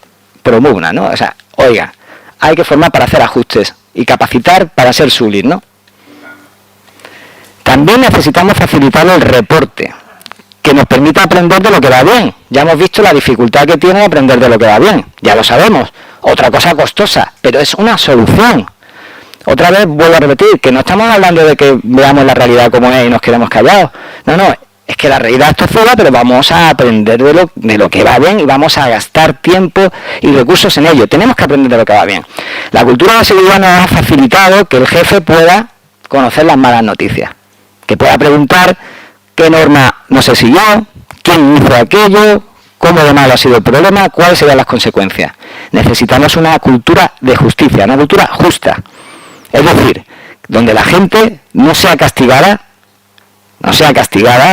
promulga, ¿no? O sea, oiga, hay que formar para hacer ajustes y capacitar para ser sublead, ¿no? También necesitamos facilitar el reporte, que nos permita aprender de lo que va bien. Ya hemos visto la dificultad que tiene aprender de lo que va bien, ya lo sabemos. Otra cosa costosa, pero es una solución. Otra vez vuelvo a repetir, que no estamos hablando de que veamos la realidad como es y nos quedemos callados. No, es que la realidad es tozuda, pero vamos a aprender de lo que va bien y vamos a gastar tiempo y recursos en ello. Tenemos que aprender de lo que va bien. La cultura de seguridad nos ha facilitado que el jefe pueda conocer las malas noticias, que pueda preguntar qué norma no se siguió, quién hizo aquello, cómo de malo ha sido el problema, cuáles serían las consecuencias. Necesitamos una cultura de justicia, una cultura justa. Es decir, donde la gente no sea castigada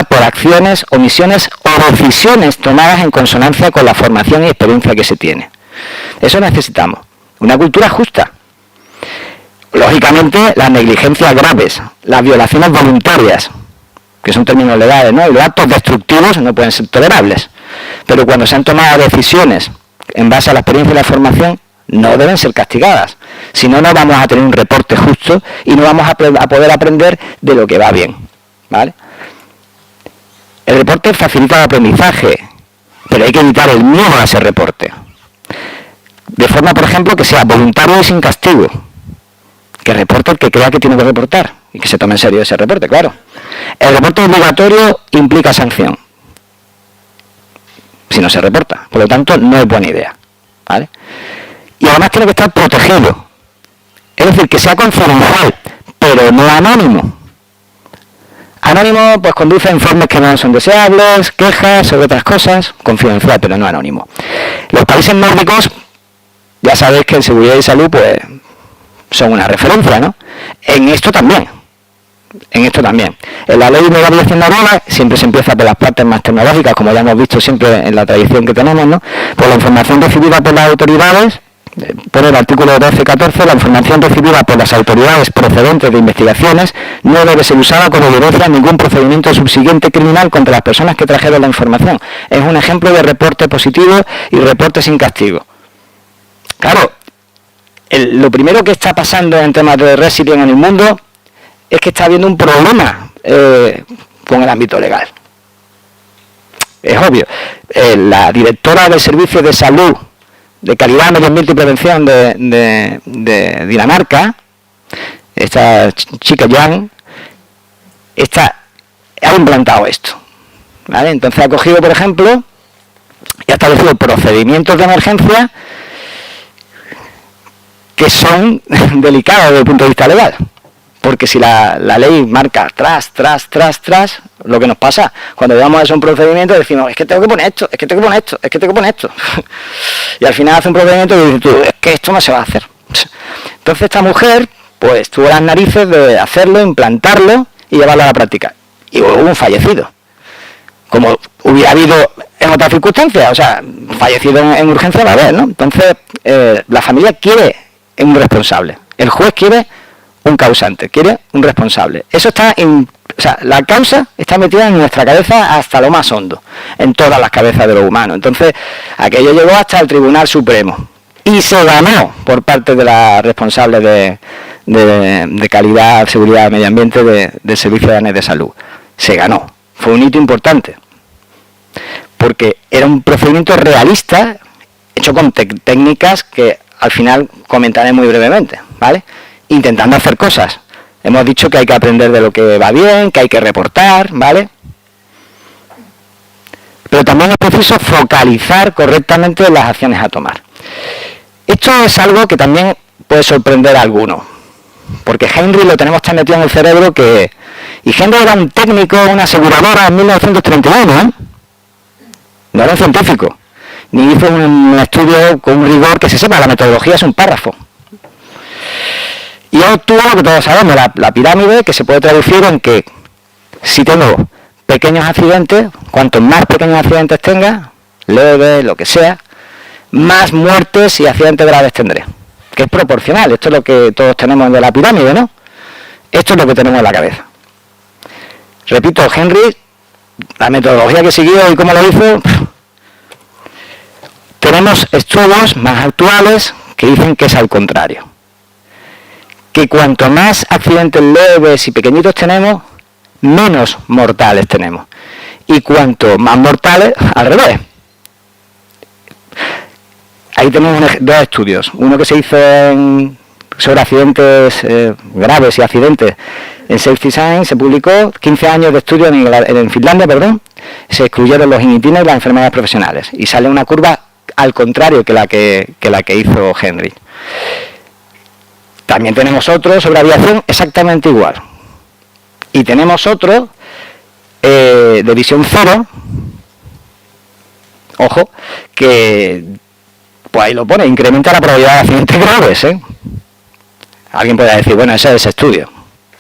por acciones, omisiones o decisiones tomadas en consonancia con la formación y experiencia que se tiene. Eso necesitamos, una cultura justa. Lógicamente, las negligencias graves, las violaciones voluntarias, que son términos legales, ¿no? Y los actos destructivos no pueden ser tolerables. Pero cuando se han tomado decisiones en base a la experiencia y la formación, no deben ser castigadas. Si no, no vamos a tener un reporte justo y no vamos a poder aprender de lo que va bien, ¿vale? El reporte facilita el aprendizaje, pero hay que evitar el miedo a ese reporte. De forma, por ejemplo, que sea voluntario y sin castigo. Que reporte el que crea que tiene que reportar. y que se tome en serio ese reporte, claro. El reporte obligatorio implica sanción si no se reporta, por lo tanto no es buena idea, ¿vale? Y además tiene que estar protegido, es decir, que sea confidencial, pero no anónimo. Anónimo, pues conduce a informes que no son deseables, quejas sobre otras cosas, confidencial, pero no anónimo. Los países nórdicos, ya sabéis que en seguridad y salud, pues, son una referencia, ¿no? En esto también. En la ley de aviación noruega siempre se empieza por las partes más tecnológicas, como ya hemos visto siempre en la tradición que tenemos, ¿no? Por la información recibida por las autoridades, por el artículo 12-14, la información recibida por las autoridades procedentes de investigaciones no debe ser usada como evidencia en ningún procedimiento subsiguiente criminal contra las personas que trajeron la información. Es un ejemplo de reporte positivo y reporte sin castigo. Claro, lo primero que está pasando en temas de resilience en el mundo es que está habiendo un problema con el ámbito legal. Es obvio. La directora del Servicio de Salud de Calidad, Medio Ambiente y Prevención de Dinamarca, esta chica Jan, ha implantado esto, ¿vale? Entonces ha cogido, por ejemplo, y ha establecido procedimientos de emergencia que son delicados desde el punto de vista legal. Porque si la ley marca tras, lo que nos pasa cuando llegamos a eso un procedimiento decimos, es que tengo que poner esto, es que tengo que poner esto, es que tengo que poner esto. Y al final hace un procedimiento y dices tú, es que esto no se va a hacer. Entonces esta mujer, pues tuvo las narices de hacerlo, implantarlo y llevarlo a la práctica. Y hubo un fallecido. Como hubiera habido en otras circunstancias, o sea, fallecido en urgencia va a haber, ¿no? Entonces, la familia quiere un responsable. El juez quiere un causante, quiere un responsable. Eso está o sea, la causa está metida en nuestra cabeza hasta lo más hondo, en todas las cabezas de los humanos. Entonces, aquello llegó hasta el Tribunal Supremo y se ganó por parte de la responsable de calidad, seguridad, medio ambiente del Servicio Danés de Salud. Se ganó. Fue un hito importante. Porque era un procedimiento realista, hecho con técnicas que al final comentaré muy brevemente, ¿vale? Intentando hacer cosas. Hemos dicho que hay que aprender de lo que va bien, que hay que reportar, ¿vale? Pero también es preciso focalizar correctamente las acciones a tomar. Esto es algo que también puede sorprender a algunos, porque Henry lo tenemos tan metido en el cerebro que... Y Henry era un técnico, una aseguradora en 1931, ¿eh? No era un científico, ni hizo un estudio con un rigor que se sepa, la metodología es un párrafo. Y obtuvo lo que todos sabemos, la pirámide, que se puede traducir en que si tengo pequeños accidentes, cuantos más pequeños accidentes tenga, leves, lo que sea, más muertes y accidentes graves tendré. Que es proporcional, esto es lo que todos tenemos de la pirámide, ¿no? Esto es lo que tenemos en la cabeza. Repito, Henry, la metodología que siguió y cómo lo hizo, tenemos estudios más actuales que dicen que es al contrario. Que cuanto más accidentes leves y pequeñitos tenemos, menos mortales tenemos. Y cuanto más mortales, al revés. Ahí tenemos dos estudios. Uno que se hizo sobre accidentes graves y accidentes en Safety Science, se publicó 15 años de estudio en Finlandia, se excluyeron los initines y las enfermedades profesionales. Y sale una curva al contrario que la que hizo Henry. También tenemos otro sobre aviación exactamente igual. Y tenemos otro de visión cero, ojo, que pues ahí lo pone, incrementa la probabilidad de accidentes graves, ¿eh? Alguien puede decir, bueno, ese es ese estudio,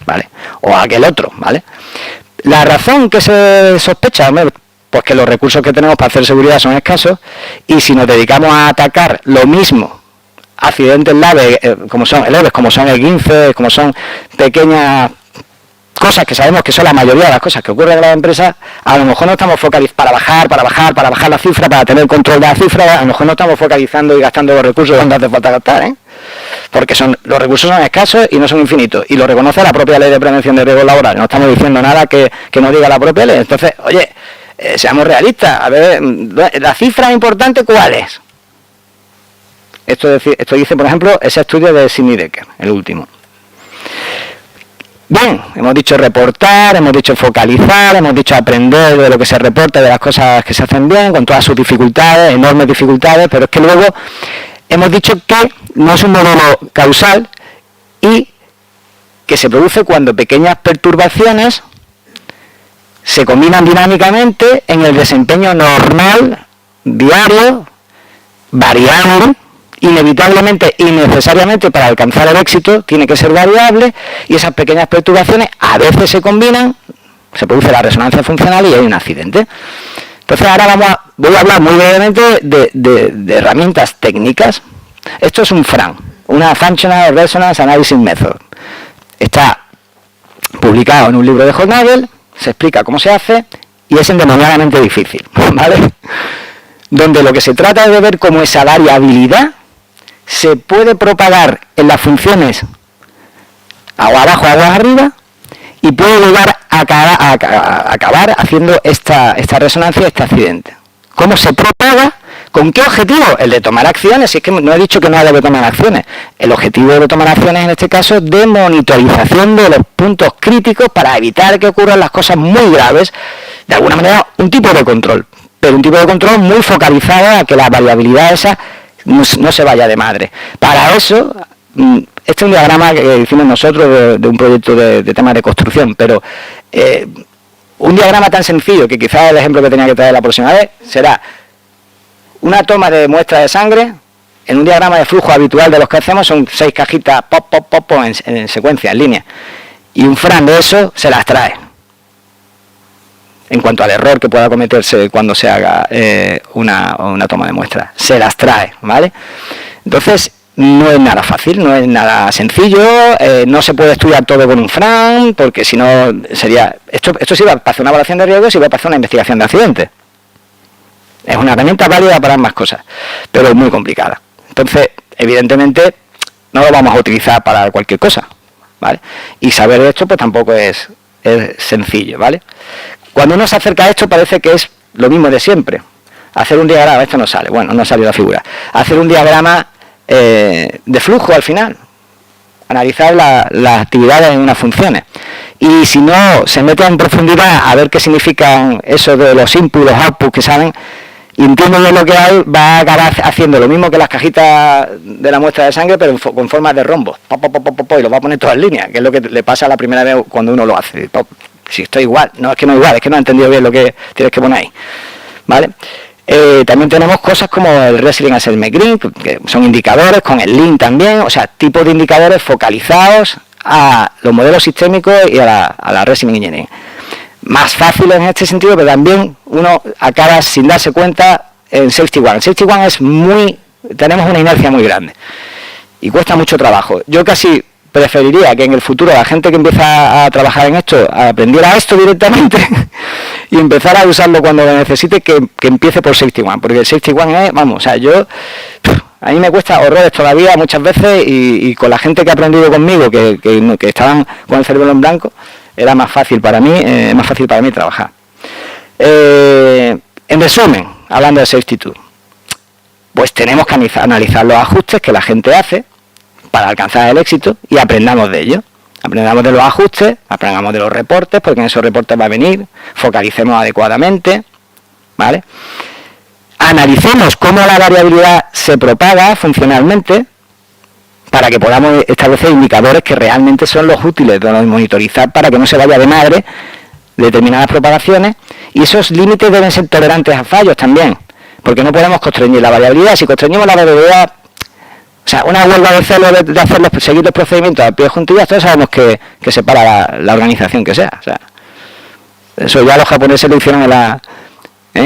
¿vale? O aquel otro, ¿vale? La razón que se sospecha, hombre, pues que los recursos que tenemos para hacer seguridad son escasos, y si nos dedicamos a atacar lo mismo, accidentes leves, como son esguinces, como son pequeñas cosas que sabemos que son la mayoría de las cosas que ocurren en las empresas, a lo mejor no estamos focalizando para bajar la cifra, para tener control de la cifra, a lo mejor no estamos focalizando y gastando los recursos donde hace falta gastar, ¿eh? Porque los recursos son escasos y no son infinitos, y lo reconoce la propia Ley de Prevención de Riesgos Laborales. No estamos diciendo nada que no diga la propia ley. Entonces, oye, seamos realistas, a ver, la cifra importante, ¿cuál es? Esto dice, por ejemplo, ese estudio de Sidney Dekker, el último. Bien, hemos dicho reportar, hemos dicho focalizar, hemos dicho aprender de lo que se reporta, de las cosas que se hacen bien, con todas sus dificultades, enormes dificultades, pero es que luego hemos dicho que no es un modelo causal y que se produce cuando pequeñas perturbaciones se combinan dinámicamente en el desempeño normal, diario, variable, inevitablemente y necesariamente para alcanzar el éxito tiene que ser variable, y esas pequeñas perturbaciones a veces se combinan, se produce la resonancia funcional y hay un accidente. Entonces ahora voy a hablar muy brevemente de herramientas técnicas. Esto es un FRAN, una Functional Resonance Analysis Method. Está publicado en un libro de Hornagel, se explica cómo se hace y es endemoniadamente difícil, ¿vale? Donde lo que se trata es de ver cómo esa variabilidad se puede propagar en las funciones agua abajo, agua arriba, y puede llegar a acabar haciendo esta resonancia, este accidente. ¿Cómo se propaga? ¿Con qué objetivo? El de tomar acciones. Si es que no he dicho que no haya que tomar acciones. El objetivo de tomar acciones en este caso es de monitorización de los puntos críticos para evitar que ocurran las cosas muy graves. De alguna manera, un tipo de control. Pero un tipo de control muy focalizado a que la variabilidad esa no se vaya de madre. Para eso, este es un diagrama que hicimos nosotros de un proyecto de tema de construcción, pero un diagrama tan sencillo que quizás el ejemplo que tenía que traer la próxima vez será una toma de muestra de sangre. En un diagrama de flujo habitual de los que hacemos son 6 cajitas pop en secuencia, en línea, y un FRAN de eso se las trae en cuanto al error que pueda cometerse cuando se haga una toma de muestra. Se las trae, ¿vale? Entonces, no es nada fácil, no es nada sencillo, no se puede estudiar todo con un FRAN, porque si no sería... Esto sirve para hacer una evaluación de riesgos y va para hacer una investigación de accidentes. Es una herramienta válida para ambas cosas, pero es muy complicada. Entonces, evidentemente, no lo vamos a utilizar para cualquier cosa, ¿vale? Y saber esto, pues tampoco es sencillo, ¿vale? Cuando uno se acerca a esto parece que es lo mismo de siempre. Hacer un diagrama, esto no sale, bueno, no salió la figura. Hacer un diagrama de flujo al final. Analizar las actividades en unas funciones. Y si no se mete en profundidad a ver qué significan eso de los inputs, los outputs que saben, y entiendo de lo que hay, va a acabar haciendo lo mismo que las cajitas de la muestra de sangre, pero con forma de rombos. Y lo va a poner todas en línea, que es lo que le pasa la primera vez cuando uno lo hace. Si estoy igual, no es que no igual, es que no he entendido bien lo que tienes que poner ahí, ¿vale? También tenemos cosas como el Wrestling Assessment Grid, que son indicadores, con el Lean también, o sea, tipos de indicadores focalizados a los modelos sistémicos y a la Wrestling Engineering. Más fáciles en este sentido, pero también uno acaba sin darse cuenta en Safety One. En Safety One tenemos una inercia muy grande y cuesta mucho trabajo. Yo casi preferiría que en el futuro la gente que empieza a trabajar en esto aprendiera esto directamente y empezara a usarlo cuando lo necesite, que empiece por Safety One, porque el Safety One es, vamos, o sea, a mí me cuesta horrores todavía muchas veces, y con la gente que ha aprendido conmigo, que estaban con el cerebro en blanco, era más fácil para mí, trabajar. En resumen, hablando de Safety 2, pues tenemos que analizar los ajustes que la gente hace para alcanzar el éxito y aprendamos de ellos. Aprendamos de los ajustes, aprendamos de los reportes, porque en esos reportes va a venir, focalicemos adecuadamente, ¿vale? Analicemos cómo la variabilidad se propaga funcionalmente para que podamos establecer indicadores que realmente son los útiles de monitorizar para que no se vaya de madre determinadas propagaciones, y esos límites deben ser tolerantes a fallos también, porque no podemos constreñir la variabilidad. Si constreñimos la variabilidad, o sea, una huelga de celo de seguir los procedimientos a pie de juntillas, todos sabemos que se para la organización que sea. O sea, eso ya los japoneses lo hicieron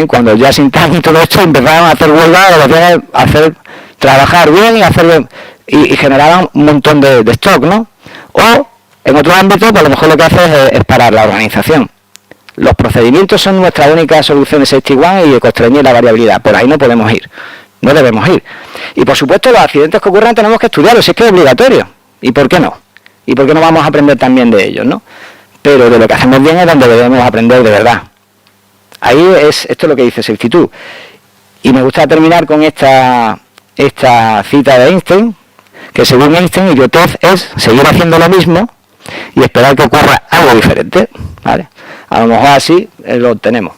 cuando ya Sintang y todo esto empezaron a hacer huelga, trabajar bien y generaban un montón de stock, ¿no? O en otros ámbitos, pues a lo mejor lo que hace es parar la organización. Los procedimientos son nuestra única solución de Safety One y de constreñir la variabilidad. Por ahí no podemos ir. No debemos ir. Y por supuesto los accidentes que ocurran tenemos que estudiarlos, si es que es obligatorio. ¿Y por qué no? ¿Y por qué no vamos a aprender también de ellos, no? Pero de lo que hacemos bien es donde debemos aprender de verdad. Esto es lo que dice Safety 2. Y me gusta terminar con esta cita de Einstein, que según Einstein, idiotez es seguir haciendo lo mismo y esperar que ocurra algo diferente, ¿vale? A lo mejor así lo obtenemos.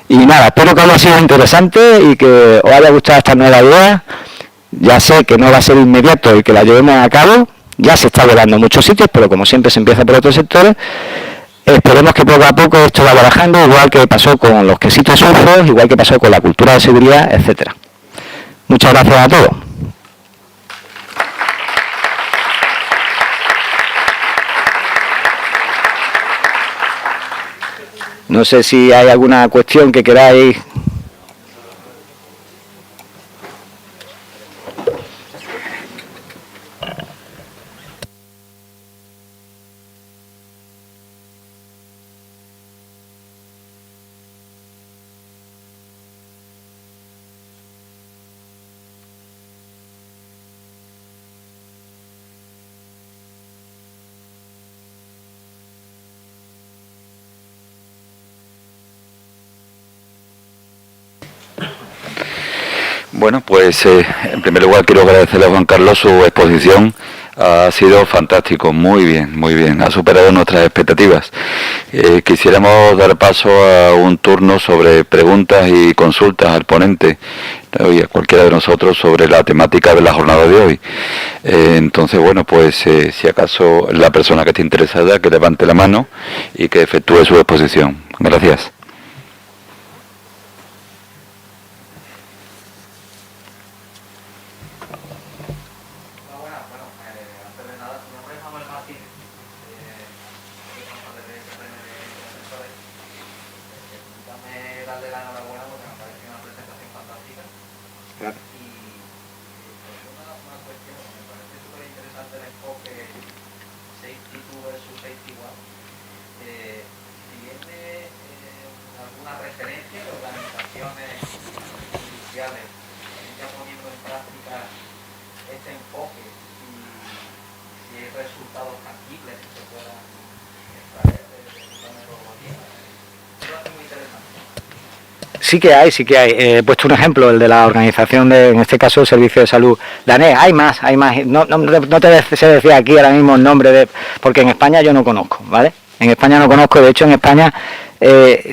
Y nada, espero que haya sido interesante y que os haya gustado esta nueva idea. Ya sé que no va a ser inmediato y que la llevemos a cabo, ya se está llevando en muchos sitios, pero como siempre se empieza por otros sectores. Esperemos que poco a poco esto vaya bajando, igual que pasó con los quesitos surfos, igual que pasó con la cultura de seguridad, etcétera. Muchas gracias a todos. No sé si hay alguna cuestión que queráis. Bueno, pues en primer lugar quiero agradecerle a Juan Carlos su exposición. Ha sido fantástico, muy bien, ha superado nuestras expectativas. Quisiéramos dar paso a un turno sobre preguntas y consultas al ponente y a cualquiera de nosotros sobre la temática de la jornada de hoy. Entonces, bueno, pues si acaso la persona que esté interesada que levante la mano y que efectúe su exposición. Gracias. Sí que hay. He puesto un ejemplo, el de la organización de, en este caso, el Servicio de Salud danés. Hay más. No te sé decir aquí ahora mismo el nombre porque en España yo no conozco, ¿vale? En España no conozco, de hecho en España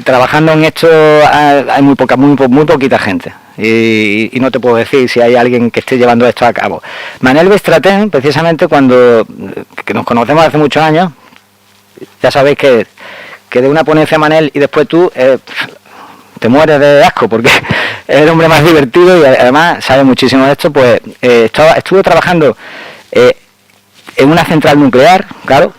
trabajando en esto hay muy poquita gente. Y no te puedo decir si hay alguien que esté llevando esto a cabo. Manel Bestratén, precisamente que nos conocemos hace muchos años, ya sabéis que de una ponencia Manel y después tú te mueres de asco porque es el hombre más divertido y además sabe muchísimo de esto. Pues estuve trabajando en una central nuclear, claro.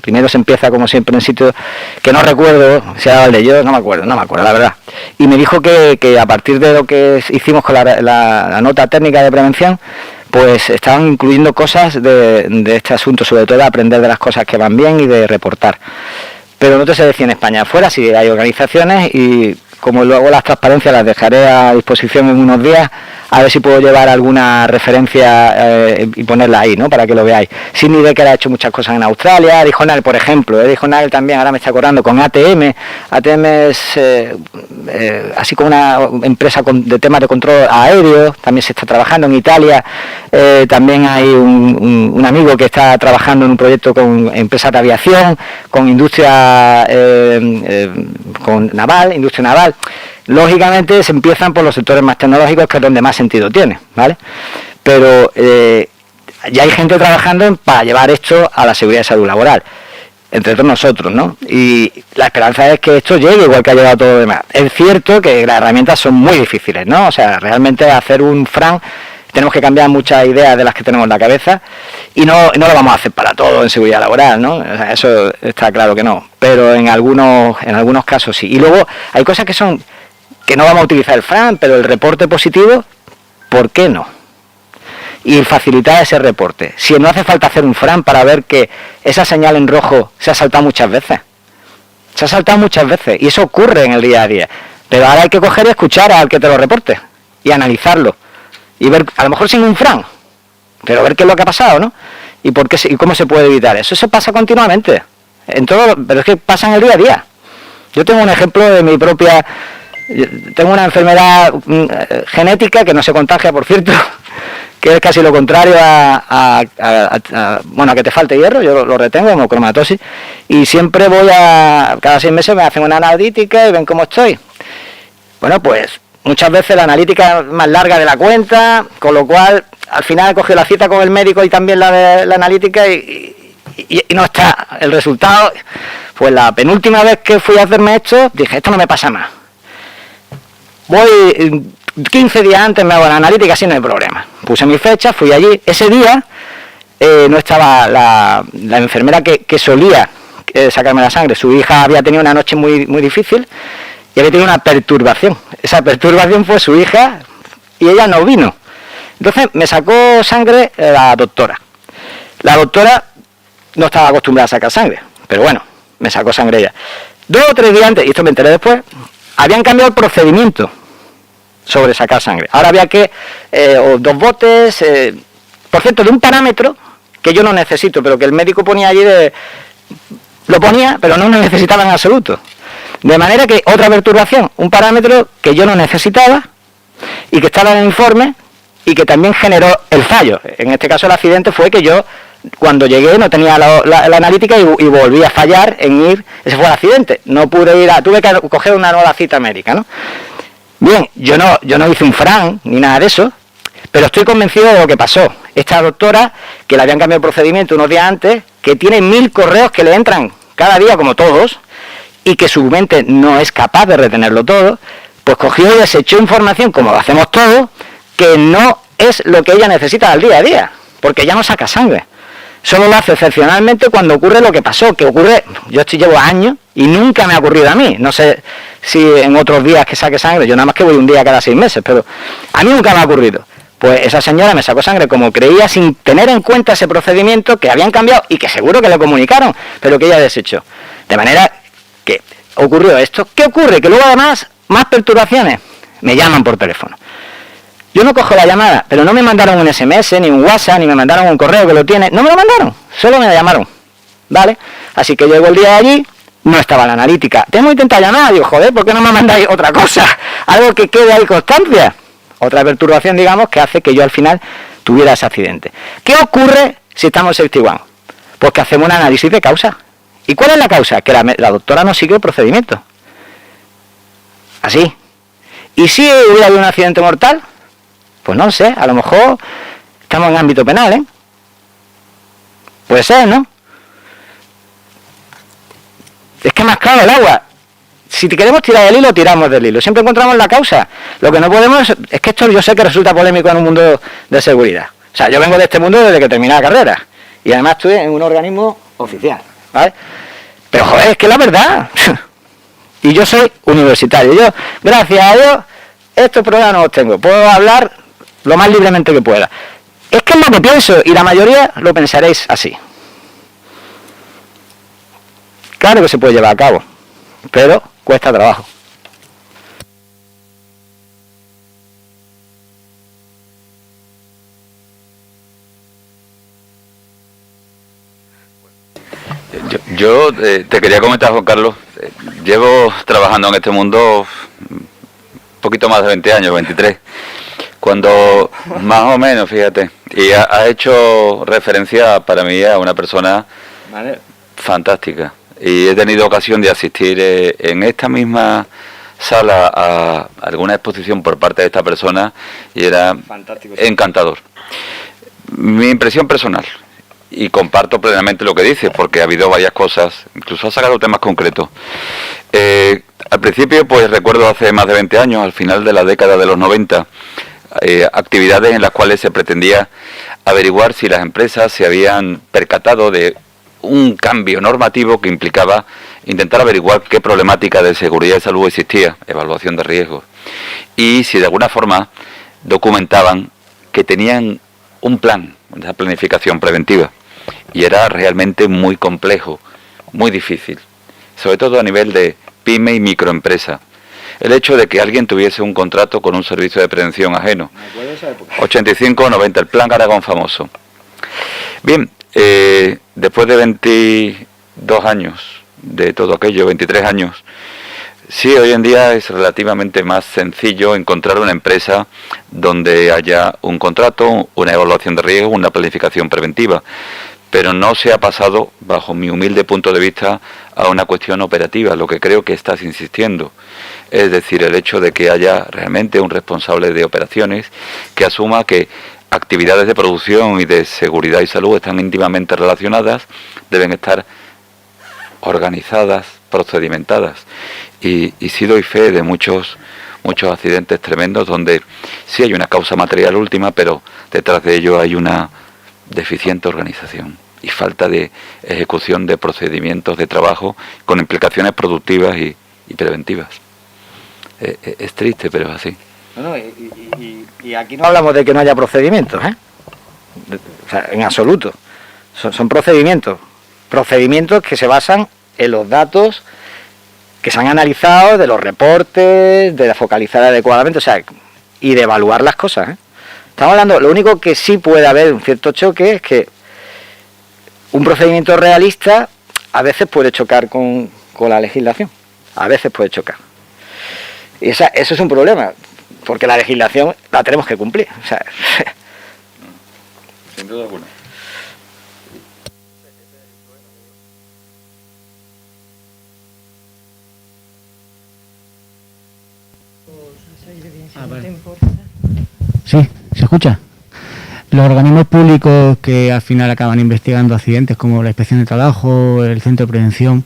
Primero se empieza como siempre en sitios que no recuerdo, si era el de yo, no me acuerdo la verdad. Y me dijo que a partir de lo que hicimos con la nota técnica de prevención, pues estaban incluyendo cosas de este asunto, sobre todo de aprender de las cosas que van bien y de reportar. Pero no te sé decir en España. Afuera sí hay organizaciones y como luego las transparencias las dejaré a disposición en unos días, a ver si puedo llevar alguna referencia y ponerla ahí, ¿no? Para que lo veáis. Sidney Dekker ha hecho muchas cosas en Australia, Dijonal, por ejemplo, Dijonal también, ahora me está acordando, con ATM. ATM es así como una empresa de temas de control aéreo, también se está trabajando en Italia. También hay un amigo que está trabajando en un proyecto con empresas de aviación, con industria industria naval. Lógicamente se empiezan por los sectores más tecnológicos, que es donde más sentido tiene, ¿vale? Pero ya hay gente trabajando para llevar esto a la seguridad y salud laboral, entre todos nosotros, ¿no? Y la esperanza es que esto llegue igual que ha llegado todo lo demás. Es cierto que las herramientas son muy difíciles, ¿no? O sea, realmente hacer un FRAN tenemos que cambiar muchas ideas de las que tenemos en la cabeza y no lo vamos a hacer para todo en seguridad laboral, ¿no? O sea, eso está claro que no, pero en algunos casos sí. Y luego hay cosas que no vamos a utilizar el FRAN, pero el reporte positivo, ¿por qué no? Y facilitar ese reporte. Si no hace falta hacer un FRAN para ver que esa señal en rojo se ha saltado muchas veces. Se ha saltado muchas veces y eso ocurre en el día a día. Pero ahora hay que coger y escuchar al que te lo reporte y analizarlo. Y ver, a lo mejor sin un FRAN, pero ver qué es lo que ha pasado, ¿no? Y cómo se puede evitar eso. Eso pasa continuamente. Pero es que pasa en el día a día. Yo tengo un ejemplo de mi propia... Tengo una enfermedad genética que no se contagia, por cierto, que es casi lo contrario a que te falte hierro. Yo lo retengo como cromatosis, y siempre cada 6 meses me hacen una analítica y ven cómo estoy. Bueno, pues muchas veces la analítica es más larga de la cuenta, con lo cual al final he cogido la cita con el médico y también la de la analítica y no está el resultado. Pues la penúltima vez que fui a hacerme esto, dije, esto no me pasa más. Voy 15 días antes, me hago la analítica, así no hay problema. Puse mi fecha, fui allí. Ese día no estaba la enfermera que solía sacarme la sangre. Su hija había tenido una noche muy, muy difícil y había tenido una perturbación. Esa perturbación fue su hija y ella no vino. Entonces me sacó sangre la doctora. La doctora no estaba acostumbrada a sacar sangre, pero bueno, me sacó sangre ella. 2 o 3 días antes, y esto me enteré después, habían cambiado el procedimiento sobre sacar sangre. Ahora había que 2 botes, por cierto, de un parámetro que yo no necesito, pero que el médico ponía allí lo ponía, pero no lo necesitaba en absoluto. De manera que otra perturbación, un parámetro que yo no necesitaba y que estaba en el informe y que también generó el fallo. En este caso el accidente fue que yo, cuando llegué, no tenía la analítica y volví a fallar en ir. Ese fue el accidente. No pude ir tuve que coger una nueva cita médica, ¿no? Bien, yo no hice un FRAN ni nada de eso, pero estoy convencido de lo que pasó. Esta doctora, que le habían cambiado el procedimiento unos días antes, que tiene 1000 correos que le entran cada día, como todos, y que su mente no es capaz de retenerlo todo, pues cogió y desechó información, como lo hacemos todos, que no es lo que ella necesita al día a día, porque ella no saca sangre. Solo lo hace excepcionalmente cuando ocurre lo que pasó, que ocurre, yo llevo años y nunca me ha ocurrido a mí. No sé si en otros días que saque sangre, yo nada más que voy un día cada 6 meses, pero a mí nunca me ha ocurrido. Pues esa señora me sacó sangre como creía, sin tener en cuenta ese procedimiento que habían cambiado y que seguro que le comunicaron, pero que ella desechó. De manera que ocurrió esto. ¿Qué ocurre? Que luego además, más perturbaciones, me llaman por teléfono. Yo no cojo la llamada, pero no me mandaron un SMS, ni un WhatsApp, ni me mandaron un correo que lo tiene. No me lo mandaron, solo me llamaron. ¿Vale? Así que llego el día de allí, no estaba la analítica. Tengo que intentar llamar, digo, joder, ¿por qué no me mandáis otra cosa? Algo que quede ahí constancia. Otra perturbación, digamos, que hace que yo al final tuviera ese accidente. ¿Qué ocurre si estamos en safety one? Pues que hacemos un análisis de causa. ¿Y cuál es la causa? Que la doctora no sigue el procedimiento. Así. ¿Y si hubiera habido un accidente mortal? Pues no sé, a lo mejor estamos en ámbito penal, ¿eh? Puede ser, ¿no? Es que más claro el agua. Si queremos tirar del hilo, tiramos del hilo. Siempre encontramos la causa. Lo que no podemos es que esto yo sé que resulta polémico en un mundo de seguridad. O sea, yo vengo de este mundo desde que terminé la carrera. Y además estoy en un organismo oficial, ¿vale? Pero joder, es que la verdad. Y yo soy universitario. Yo, gracias a Dios, estos problemas no los tengo. Puedo hablar lo más libremente que pueda. Es que es lo que pienso, y la mayoría lo pensaréis así. Claro que se puede llevar a cabo, pero cuesta trabajo. Yo te quería comentar, Juan Carlos, llevo trabajando en este mundo un poquito más de 20 años, 23. Cuando más o menos, fíjate, y ha hecho referencia para mí a una persona fantástica. Y he tenido ocasión de asistir en esta misma sala a alguna exposición por parte de esta persona y era fantástico, sí. Encantador. Mi impresión personal, y comparto plenamente lo que dice, porque ha habido varias cosas, incluso ha sacado temas concretos. Al principio, pues recuerdo hace más de 20 años, al final de la década de los 90, actividades en las cuales se pretendía averiguar si las empresas se habían percatado de un cambio normativo que implicaba intentar averiguar qué problemática de seguridad y salud existía, evaluación de riesgos, y si de alguna forma documentaban que tenían un plan, una planificación preventiva, y era realmente muy complejo, muy difícil, sobre todo a nivel de pyme y microempresa. El hecho de que alguien tuviese un contrato con un servicio de prevención ajeno. 85-90, el Plan Aragón famoso. Bien, después de 22 años de todo aquello, 23 años, Sí, hoy en día es relativamente más sencillo encontrar una empresa donde haya un contrato, una evaluación de riesgo, una planificación preventiva, pero no se ha pasado, bajo mi humilde punto de vista, a una cuestión operativa, lo que creo que estás insistiendo. Es decir, el hecho de que haya realmente un responsable de operaciones que asuma que actividades de producción y de seguridad y salud están íntimamente relacionadas, deben estar organizadas, procedimentadas. Y sí doy fe de muchos accidentes tremendos donde sí hay una causa material última, pero detrás de ello hay una deficiente organización y falta de ejecución de procedimientos de trabajo con implicaciones productivas y preventivas. Es triste, pero es así. Bueno, y aquí no hablamos de que no haya procedimientos, ¿eh? O sea, en absoluto. Son procedimientos que se basan en los datos que se han analizado, de los reportes, de focalizar adecuadamente, o sea, y de evaluar las cosas, ¿eh? Estamos hablando, lo único que sí puede haber un cierto choque es que un procedimiento realista a veces puede chocar con la legislación, a veces puede chocar. Y eso es un problema, porque la legislación la tenemos que cumplir, o sea. Sin duda alguna. Sí, ¿se escucha? Los organismos públicos que al final acaban investigando accidentes, como la Inspección de Trabajo, el Centro de Prevención,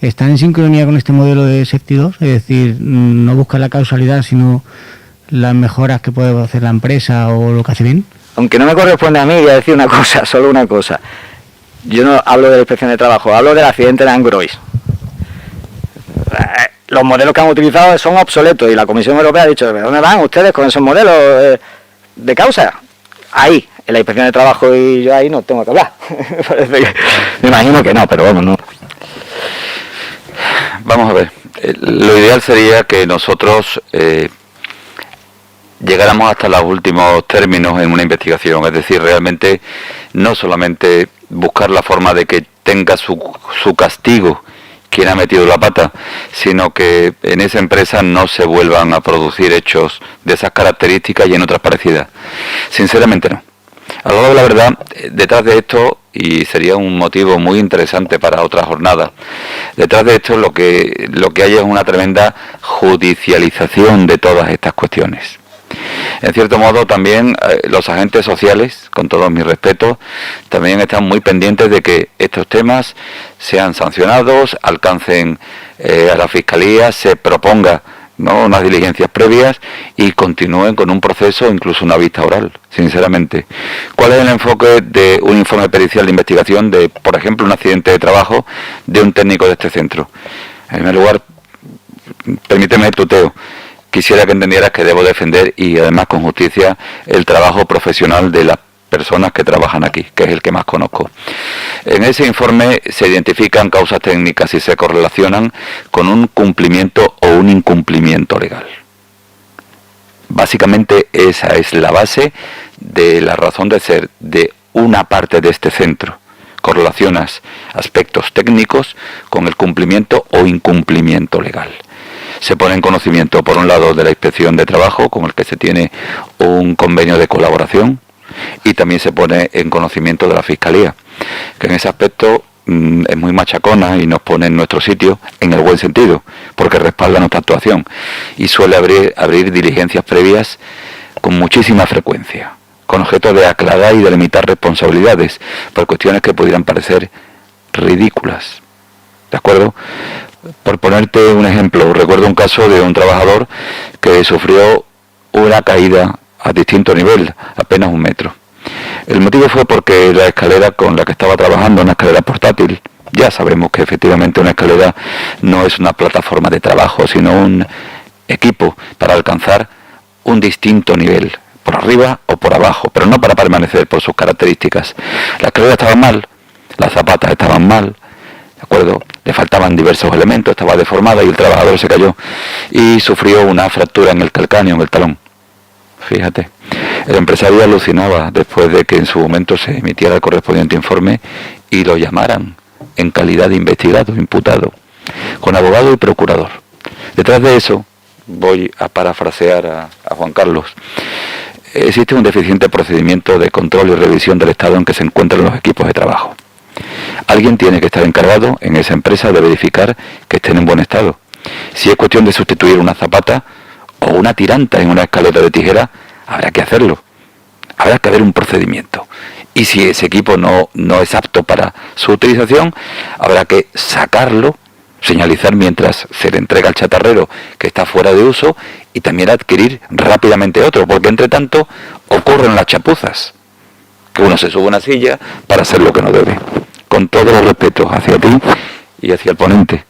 ¿están en sincronía con este modelo de Safety 2? Es decir, no buscan la causalidad, sino las mejoras que puede hacer la empresa o lo que hace bien. Aunque no me corresponde a mí, voy a decir una cosa, solo una cosa. Yo no hablo de la Inspección de Trabajo, hablo del accidente de Angrois. Los modelos que han utilizado son obsoletos y la Comisión Europea ha dicho, ¿de dónde van ustedes con esos modelos de causa? Ahí, en la Inspección de Trabajo, y yo ahí no tengo que hablar. Me imagino que no, pero vamos, no. Vamos a ver, lo ideal sería que nosotros llegáramos hasta los últimos términos en una investigación, es decir, realmente no solamente buscar la forma de que tenga su castigo quien ha metido la pata, sino que en esa empresa no se vuelvan a producir hechos de esas características y en otras parecidas. Sinceramente no. A lo largo de la verdad, detrás de esto, y sería un motivo muy interesante para otra jornada, detrás de esto lo que hay es una tremenda judicialización de todas estas cuestiones. En cierto modo también los agentes sociales, con todos mis respetos, también están muy pendientes de que estos temas sean sancionados, alcancen a la Fiscalía, se proponga, ¿no?, unas diligencias previas y continúen con un proceso, incluso una vista oral, sinceramente. ¿Cuál es el enfoque de un informe pericial de investigación de, por ejemplo, un accidente de trabajo de un técnico de este centro? En primer lugar, permíteme el tuteo. Quisiera que entendieras que debo defender, y además con justicia, el trabajo profesional de las personas que trabajan aquí, que es el que más conozco. En ese informe se identifican causas técnicas y se correlacionan con un cumplimiento o un incumplimiento legal. Básicamente esa es la base de la razón de ser de una parte de este centro. Correlacionas aspectos técnicos con el cumplimiento o incumplimiento legal. Se pone en conocimiento, por un lado, de la Inspección de Trabajo, con el que se tiene un convenio de colaboración, y también se pone en conocimiento de la Fiscalía, que en ese aspecto es muy machacona y nos pone en nuestro sitio, en el buen sentido, porque respalda nuestra actuación, y suele abrir diligencias previas con muchísima frecuencia, con objeto de aclarar y delimitar responsabilidades, por cuestiones que pudieran parecer ridículas. ¿De acuerdo? Por ponerte un ejemplo, recuerdo un caso de un trabajador que sufrió una caída a distinto nivel, apenas 1 metro. El motivo fue porque la escalera con la que estaba trabajando, una escalera portátil, ya sabremos que efectivamente una escalera no es una plataforma de trabajo, sino un equipo para alcanzar un distinto nivel, por arriba o por abajo, pero no para permanecer por sus características. La escalera estaba mal, las zapatas estaban mal, ¿de acuerdo? Le faltaban diversos elementos, estaba deformada y el trabajador se cayó y sufrió una fractura en el calcáneo, en el talón. Fíjate, el empresario alucinaba después de que en su momento se emitiera el correspondiente informe y lo llamaran en calidad de investigado, imputado, con abogado y procurador. Detrás de eso, voy a parafrasear a Juan Carlos, existe un deficiente procedimiento de control y revisión del estado en que se encuentran los equipos de trabajo. Alguien tiene que estar encargado en esa empresa de verificar que estén en buen estado. Si es cuestión de sustituir una zapata o una tiranta en una escalera de tijera, habrá que hacerlo. Habrá que haber un procedimiento. Y si ese equipo no es apto para su utilización, habrá que sacarlo, señalizar mientras se le entrega al chatarrero que está fuera de uso y también adquirir rápidamente otro, porque entre tanto ocurren las chapuzas, que uno se sube a una silla para hacer lo que no debe. Con todos los respetos hacia ti y hacia el ponente.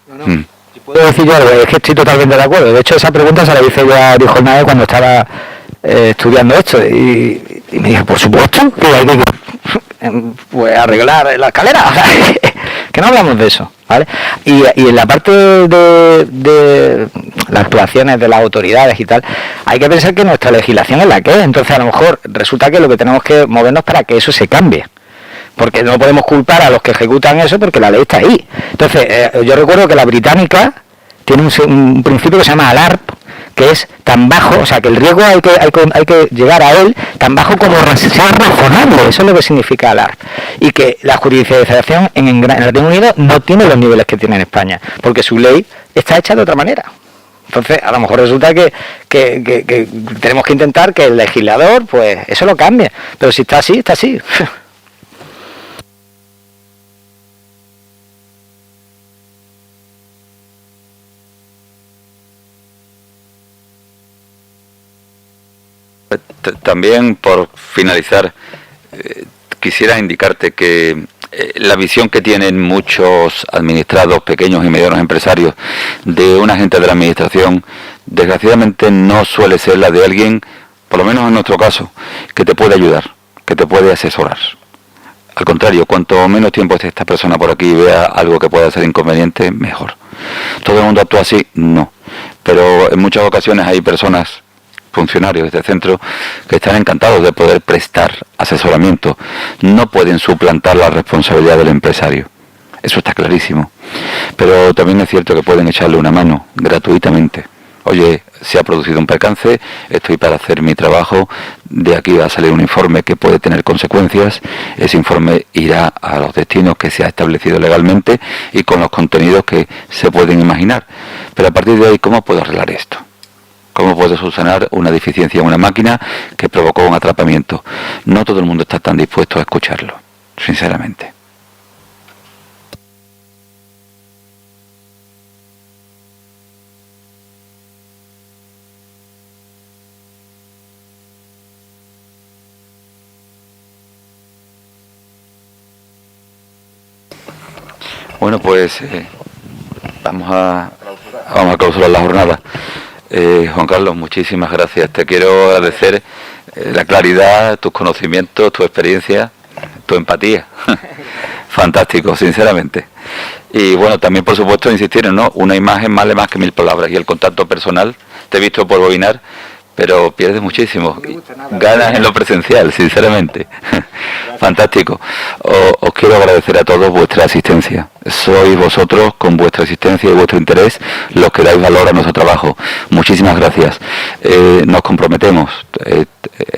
Puedo decir yo algo, es que estoy totalmente de acuerdo. De hecho, esa pregunta se la hice yo a Ari Jornada cuando estaba estudiando esto y me dijo, por supuesto, que hay que pues, arreglar la escalera. O sea, que no hablamos de eso, ¿vale? Y en la parte de las actuaciones de las autoridades y tal, hay que pensar que nuestra legislación es la que es. Entonces, a lo mejor resulta que lo que tenemos que movernos para que eso se cambie. Porque no podemos culpar a los que ejecutan eso porque la ley está ahí. Entonces, yo recuerdo que la británica tiene un principio que se llama ALARP, que es tan bajo, o sea, que el riesgo hay que llegar a él tan bajo como sea razonable. Eso es lo que significa ALARP. Y que la judicialización en el Reino Unido no tiene los niveles que tiene en España, porque su ley está hecha de otra manera. Entonces, a lo mejor resulta que tenemos que intentar que el legislador, pues, eso lo cambie. Pero si está así, está así. También, por finalizar, quisiera indicarte que la visión que tienen muchos administrados, pequeños y medianos empresarios, de un agente de la administración, desgraciadamente no suele ser la de alguien, por lo menos en nuestro caso, que te puede ayudar, que te puede asesorar. Al contrario, cuanto menos tiempo esté esta persona por aquí y vea algo que pueda ser inconveniente, mejor. ¿Todo el mundo actúa así? No. Pero en muchas ocasiones hay personas, funcionarios de este centro, que están encantados de poder prestar asesoramiento. No pueden suplantar la responsabilidad del empresario. Eso está clarísimo. Pero también es cierto que pueden echarle una mano gratuitamente. Oye, se ha producido un percance, estoy para hacer mi trabajo, de aquí va a salir un informe que puede tener consecuencias, ese informe irá a los destinos que se ha establecido legalmente y con los contenidos que se pueden imaginar. Pero a partir de ahí, ¿cómo puedo arreglar esto? ¿Cómo puedo solucionar una deficiencia en una máquina que provocó un atrapamiento? No todo el mundo está tan dispuesto a escucharlo, sinceramente. Bueno, pues vamos a clausurar la jornada. Juan Carlos, muchísimas gracias. Te quiero agradecer la claridad, tus conocimientos, tu experiencia, tu empatía. Fantástico, sinceramente. Y bueno, también por supuesto insistir, ¿no? Una imagen vale más que 1000 palabras. Y el contacto personal, te he visto por webinar, pero pierdes muchísimo. Ganas en lo presencial, sinceramente. Fantástico. Os quiero agradecer a todos vuestra asistencia. Sois vosotros, con vuestra asistencia y vuestro interés, los que dais valor a nuestro trabajo. Muchísimas gracias. Nos comprometemos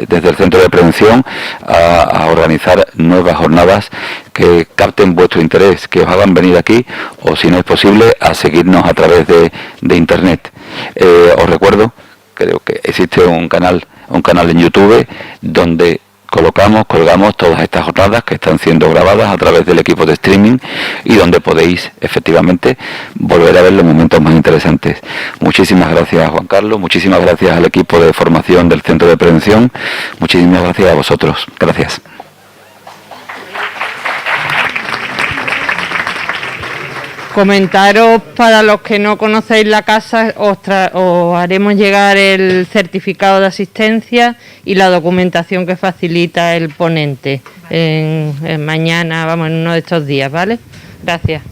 desde el Centro de Prevención a organizar nuevas jornadas que capten vuestro interés, que os hagan venir aquí, o si no es posible, a seguirnos a través de Internet. Os recuerdo, creo que existe un canal en YouTube donde colgamos todas estas jornadas que están siendo grabadas a través del equipo de streaming y donde podéis efectivamente volver a ver los momentos más interesantes. Muchísimas gracias, Juan Carlos, muchísimas gracias al equipo de formación del Centro de Prevención, muchísimas gracias a vosotros. Gracias. Comentaros, para los que no conocéis la casa, os haremos llegar el certificado de asistencia y la documentación que facilita el ponente mañana, en uno de estos días, ¿vale? Gracias.